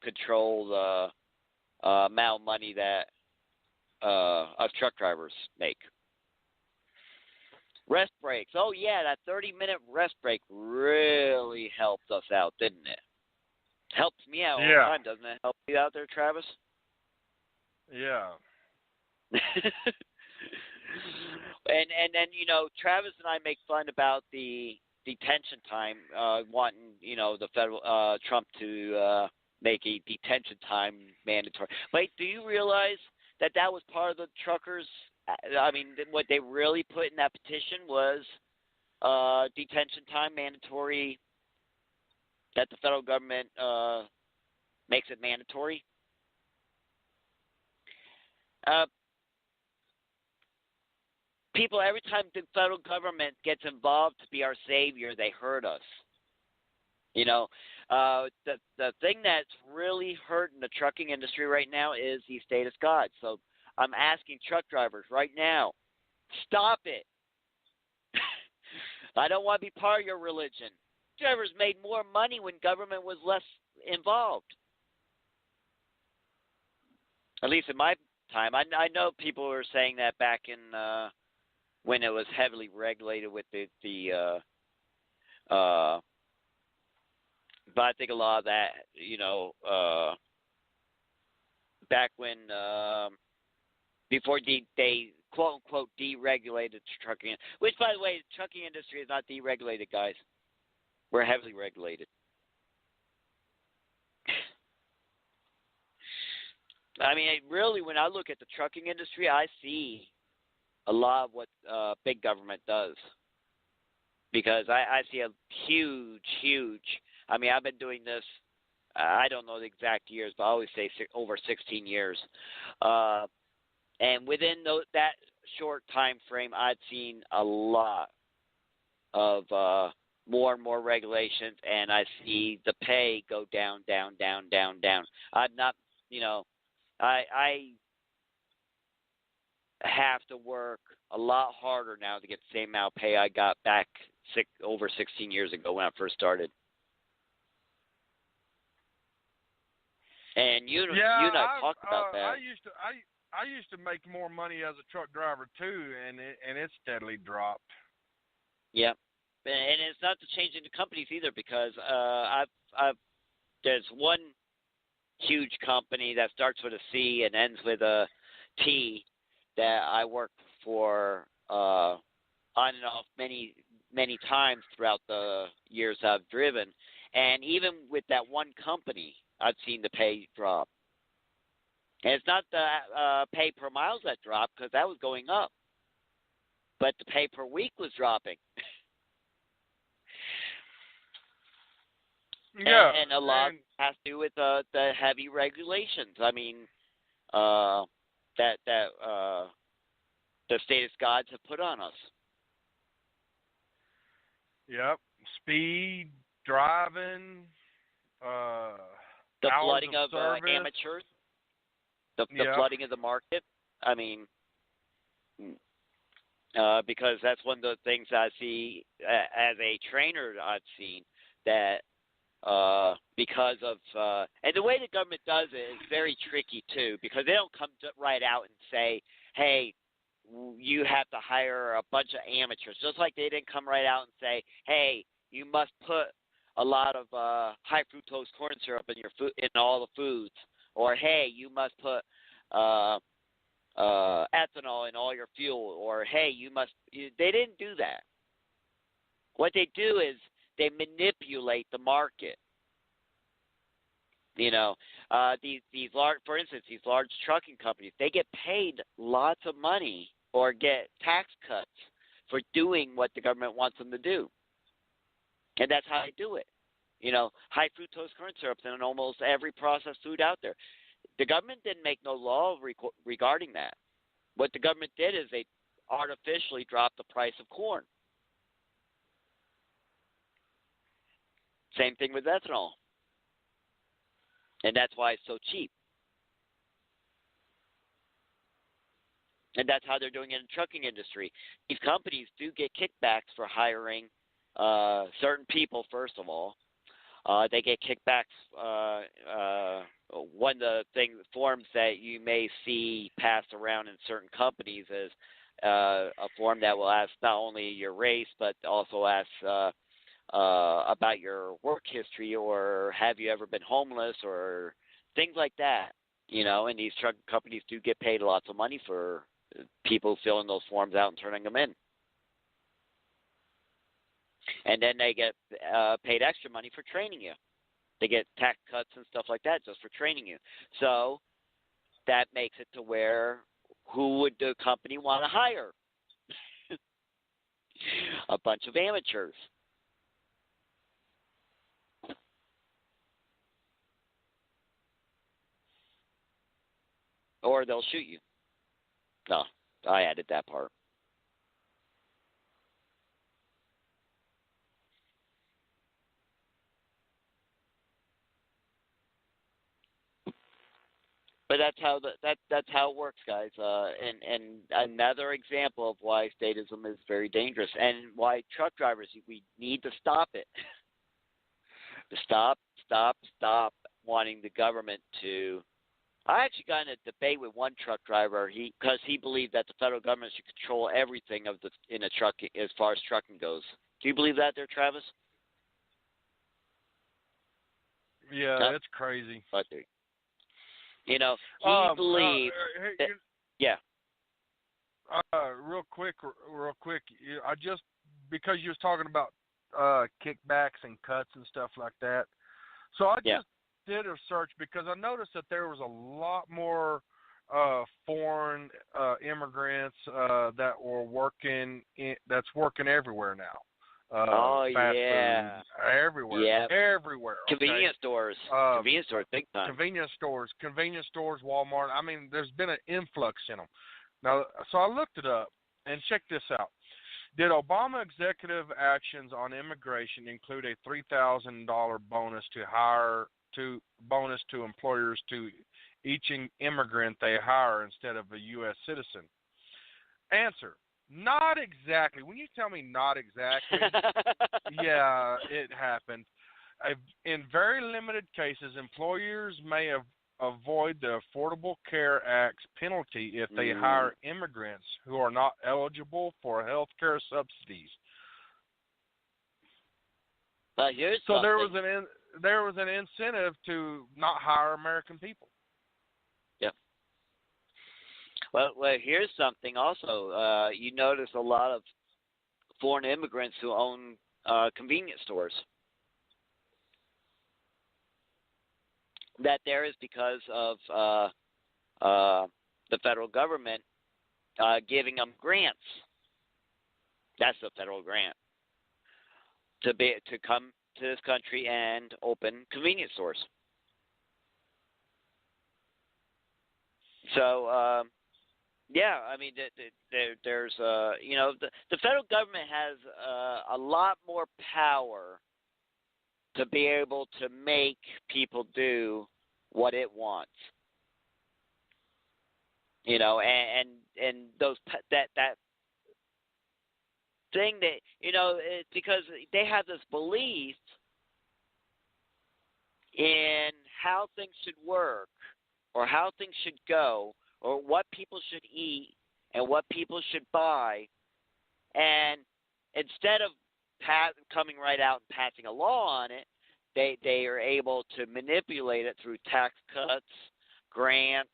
Speaker 4: control the amount of money that us truck drivers make. Rest breaks. Oh, yeah, that 30-minute rest break really helped us out, didn't it? Helps me out all the time, doesn't it? Help you out there, Travis?
Speaker 5: Yeah.
Speaker 4: And then, Travis and I make fun about the detention time, wanting, the federal Trump to make a detention time mandatory. Wait, do you realize that was part of the truckers? I mean, what they really put in that petition was detention time mandatory, that the federal government makes it mandatory. People, every time the federal government gets involved to be our savior, they hurt us. The thing that's really hurting the trucking industry right now is the statist gods. So I'm asking truck drivers right now, stop it. I don't want to be part of your religion. Drivers made more money when government was less involved. At least in my time. I know people were saying that back in when it was heavily regulated with the but I think a lot of that, back when before they quote unquote deregulated trucking, which by the way, the trucking industry is not deregulated, guys. We're heavily regulated. I mean, really, when I look at the trucking industry, I see a lot of what big government does, because I see a huge. I mean, I've been doing this. I don't know the exact years, but I always say over 16 years. And within that short time frame, I've seen a lot of more and more regulations, and I see the pay go down. I'm not, I have to work a lot harder now to get the same amount of pay I got back over 16 years ago when I first started. And you and I talked about that.
Speaker 5: I used to make more money as a truck driver too, and it steadily dropped.
Speaker 4: Yep, and it's not the change in the companies either, because there's one huge company that starts with a C and ends with a T that I worked for on and off many times throughout the years I've driven, and even with that one company, I've seen the pay drop. And it's not the pay per miles that dropped, because that was going up, but the pay per week was dropping.
Speaker 5: Yeah,
Speaker 4: and a lot has to do with the heavy regulations. I mean, that the status gods have put on us.
Speaker 5: Yep, speed, driving,
Speaker 4: the
Speaker 5: hours
Speaker 4: flooding of
Speaker 5: amateurs,
Speaker 4: the flooding of the market. I mean, because that's one of the things I see as a trainer. I've seen that because of and the way the government does it is very tricky too, because they don't come right out and say, "Hey, you have to hire a bunch of amateurs," just like they didn't come right out and say, "Hey, you must put a lot of high fructose corn syrup in your food, in all the foods," or "Hey, you must put ethanol in all your fuel," or "Hey, you must." They didn't do that. What they do is they manipulate the market. You know, these large, for instance, these large trucking companies, they get paid lots of money or get tax cuts for doing what the government wants them to do. And that's how they do it. You know, high fructose corn syrup in almost every processed food out there. The government didn't make no law regarding that. What the government did is they artificially dropped the price of corn. Same thing with ethanol. And that's why it's so cheap. And that's how they're doing it in the trucking industry. These companies do get kickbacks for hiring certain people, first of all. They get kickbacks. One of the forms that you may see passed around in certain companies is a form that will ask not only your race, but also ask about your work history, or have you ever been homeless, or things like that. You know, and these truck companies do get paid lots of money for people filling those forms out and turning them in. And then they get paid extra money for training you. They get tax cuts and stuff like that just for training you. So that makes it to where, who would the company want to hire? A bunch of amateurs. Or they'll shoot you. No, I added that part. But that's how that's how it works, guys. And another example of why statism is very dangerous, and why truck drivers, we need to stop it. To stop wanting the government to. I actually got in a debate with one truck driver. Because he believed that the federal government should control everything in a truck as far as trucking goes. Do you believe that, there, Travis?
Speaker 5: Yeah, that's crazy.
Speaker 4: You know, he believed that, yeah.
Speaker 5: Real quick. I just, because you was talking about kickbacks and cuts and stuff like that. So I just did a search, because I noticed that there was a lot more foreign immigrants that were working that's working everywhere now. Fast food, everywhere.
Speaker 4: Yeah.
Speaker 5: Everywhere.
Speaker 4: Convenience stores. Convenience stores, big time.
Speaker 5: Convenience stores, Walmart. I mean, there's been an influx in them. Now, so I looked it up, and check this out. Did Obama executive actions on immigration include a $3,000 bonus to employers to each immigrant they hire instead of a U.S. citizen? Answer: not exactly. When you tell me not exactly, yeah, it happened. In very limited cases, employers may avoid the Affordable Care Act's penalty if they hire immigrants who are not eligible for health care subsidies.
Speaker 4: But here's
Speaker 5: so
Speaker 4: something.
Speaker 5: there was an incentive to not hire American people.
Speaker 4: Yep. Well, here's something also. You notice a lot of foreign immigrants who own convenience stores. That there is because of the federal government giving them grants. That's a federal grant to come to this country and open convenience stores. So yeah, I mean, there's the federal government has a lot more power to be able to make people do what it wants. And those that thing that it's because they have this belief in how things should work or how things should go or what people should eat and what people should buy, and instead of coming right out and passing a law on it, they are able to manipulate it through tax cuts, grants,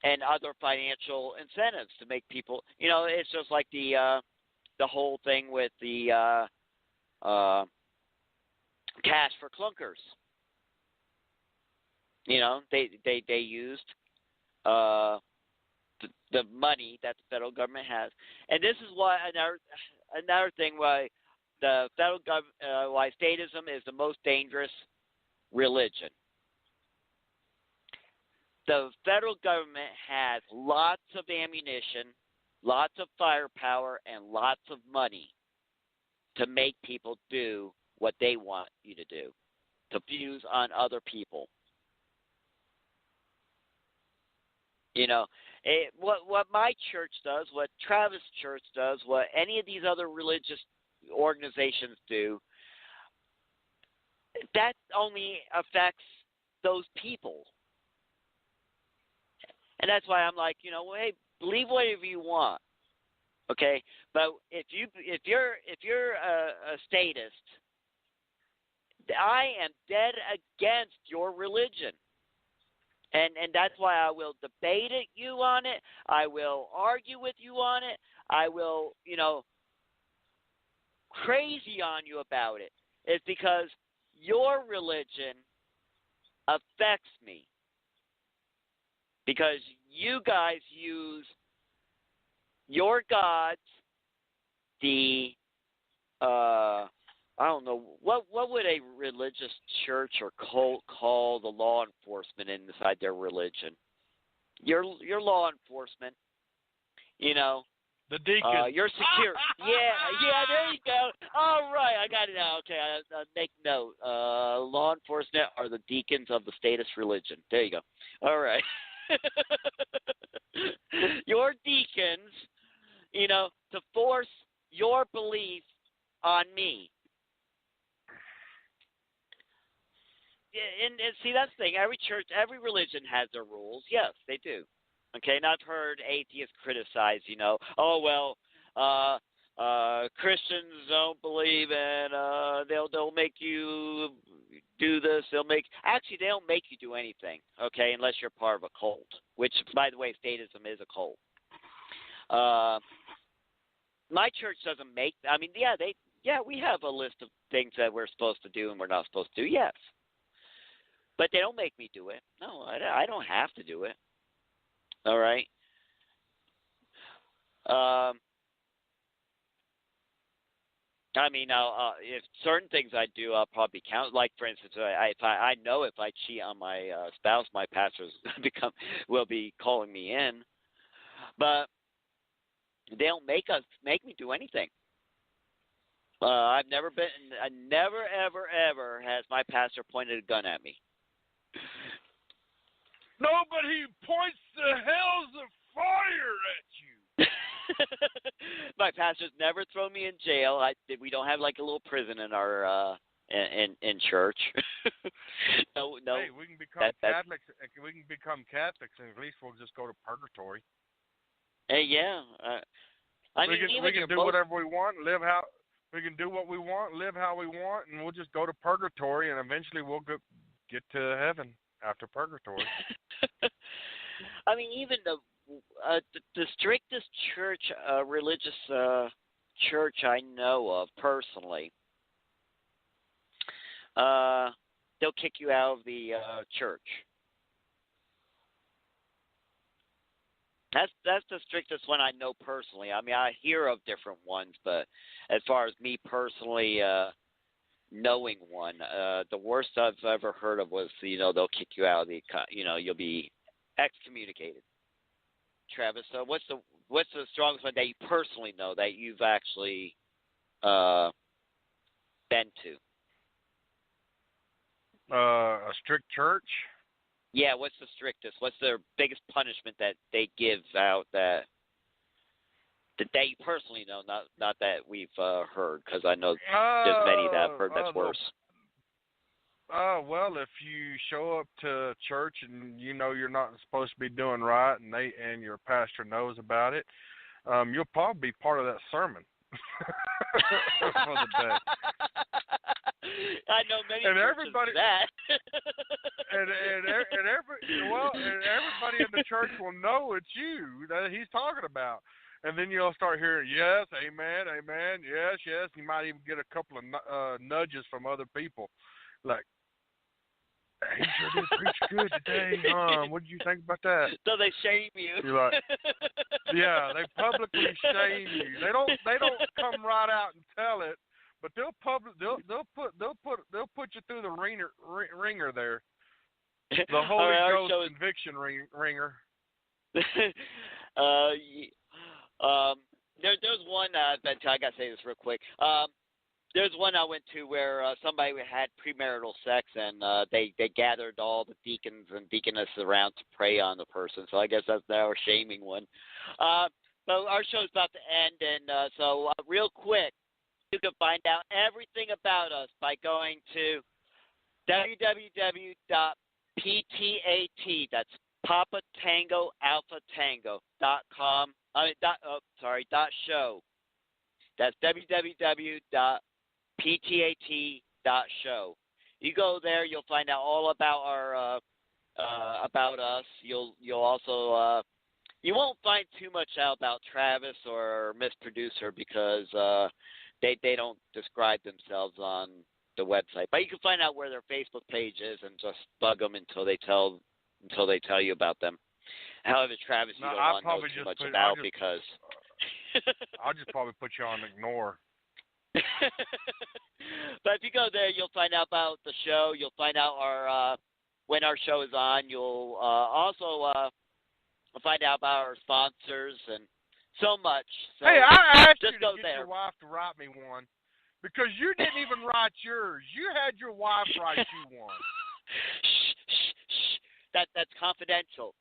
Speaker 4: and other financial incentives to make people. It's just like the whole thing with the cash for clunkers. They used the money that the federal government has, and this is why another thing why the federal government, why statism is the most dangerous religion. The federal government has lots of ammunition, lots of firepower, and lots of money to make people do what they want you to do, to fuse on other people. What my church does, what Travis Church does, what any of these other religious organizations do, that only affects those people. And that's why I'm like, hey, believe whatever you want, okay? But if you're a statist, I am dead against your religion. And that's why I will debate you on it. I will argue with you on it. I will, crazy on you about it. It's because your religion affects me. Because you guys use your gods, I don't know, what would a religious church or cult call the law enforcement inside their religion? Your law enforcement,
Speaker 5: the deacons.
Speaker 4: Your security. Yeah, there you go. All right, I got it now. Okay, I make note. Law enforcement are the deacons of the statist religion. There you go. All right. Your deacons, to force your belief on me. And see, that's the thing. Every church, every religion has their rules. Yes, they do. Okay, and I've heard atheists criticize, Christians don't believe in, they'll make you do this. They don't make you do anything, okay, unless you're part of a cult, which, by the way, statism is a cult. My church doesn't make, we have a list of things that we're supposed to do and we're not supposed to do, yes. But they don't make me do it. No, I don't have to do it. All right. If certain things I do, I'll probably count. Like, for instance, I know if I cheat on my spouse, my pastor will be calling me in. But they don't make me do anything. Never ever has my pastor pointed a gun at me.
Speaker 5: No, but he points the hells of fire at you.
Speaker 4: My pastor's never thrown me in jail. We don't have like a little prison in our in church. No.
Speaker 5: Hey, we can become Catholics. We can become Catholics, and at least we'll just go to purgatory.
Speaker 4: Hey, yeah. I mean,
Speaker 5: we can do whatever we want, we can do what we want, live how we want, and we'll just go to purgatory, and eventually we'll get to heaven after purgatory.
Speaker 4: I mean, even the strictest church, religious church I know of personally, they'll kick you out of the church. That's the strictest one I know personally. I mean, I hear of different ones, but as far as me personally knowing one, the worst I've ever heard of was, they'll kick you out of the, you'll be excommunicated. Travis, so what's the strongest one that you personally know that you've actually been to?
Speaker 5: A strict church?
Speaker 4: Yeah, what's the strictest? What's their biggest punishment that they give out that you personally know, not that we've heard, because I know there's many that I've heard that's worse.
Speaker 5: Well, if you show up to church and you know you're not supposed to be doing right, and your pastor knows about it, you'll probably be part of that sermon for the day.
Speaker 4: I know many
Speaker 5: and
Speaker 4: churches
Speaker 5: everybody,
Speaker 4: that.
Speaker 5: and everybody in the church will know it's you that he's talking about. And then you'll start hearing, yes, amen, amen, yes, yes. You might even get a couple of nudges from other people. Like, he sure did preach good today. What did you think about that?
Speaker 4: So they shame you.
Speaker 5: You're like, yeah, they publicly shame you. They don't come right out and tell it, but they'll put you through the ringer there. The Holy Ghost conviction ringer.
Speaker 4: There's one I gotta say this real quick. There's one I went to where somebody had premarital sex, and they gathered all the deacons and deaconesses around to pray on the person. So I guess that's our shaming one. So our show's about to end, and so real quick, you can find out everything about us by going to www.ptat, that's Papa Tango Alpha Tango.com. .show. That's www.ptat.show. You go there, you'll find out all about our about us. You'll also you won't find too much out about Travis or Miss Producer because they don't describe themselves on the website. But you can find out where their Facebook page is and just bug them until they tell you about them. However, Travis, you don't want to know too much about because
Speaker 5: I'll just probably put you on ignore.
Speaker 4: But if you go there, you'll find out about the show. You'll find out our when our show is on. You'll also find out about our sponsors and so much. So
Speaker 5: hey, I asked
Speaker 4: just
Speaker 5: you
Speaker 4: go
Speaker 5: to get
Speaker 4: there.
Speaker 5: your wife to write me one because you didn't even write yours. You had your wife write you one.
Speaker 4: Shh. That's confidential.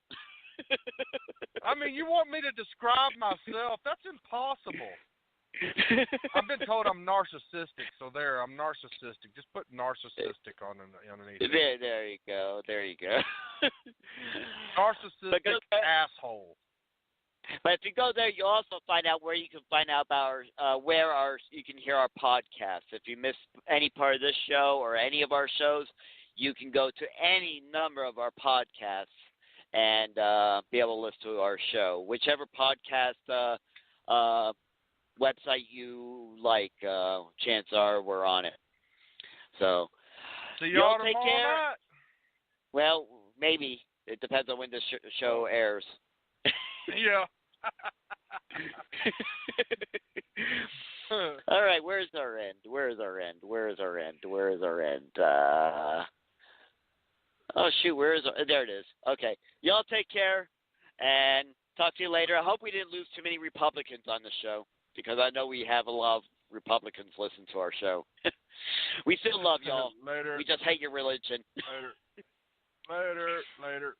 Speaker 5: I mean, you want me to describe myself? That's impossible. I've been told I'm narcissistic, so there, I'm narcissistic. Just put narcissistic underneath.
Speaker 4: There you go.
Speaker 5: Narcissistic asshole.
Speaker 4: But if you go there, you also find out where you can find out about you can hear our podcast. If you miss any part of this show or any of our shows, you can go to any number of our podcasts and be able to listen to our show. Whichever podcast website you like, chances are we're on it. So
Speaker 5: y'all
Speaker 4: take care.
Speaker 5: Night?
Speaker 4: Well, maybe. It depends on when the show airs.
Speaker 5: Yeah.
Speaker 4: All right, where's our end? Oh, shoot, there it is. Okay. Y'all take care, and talk to you later. I hope we didn't lose too many Republicans on the show, because I know we have a lot of Republicans listen to our show. We still love y'all.
Speaker 5: Later.
Speaker 4: We just hate your religion.
Speaker 5: Later.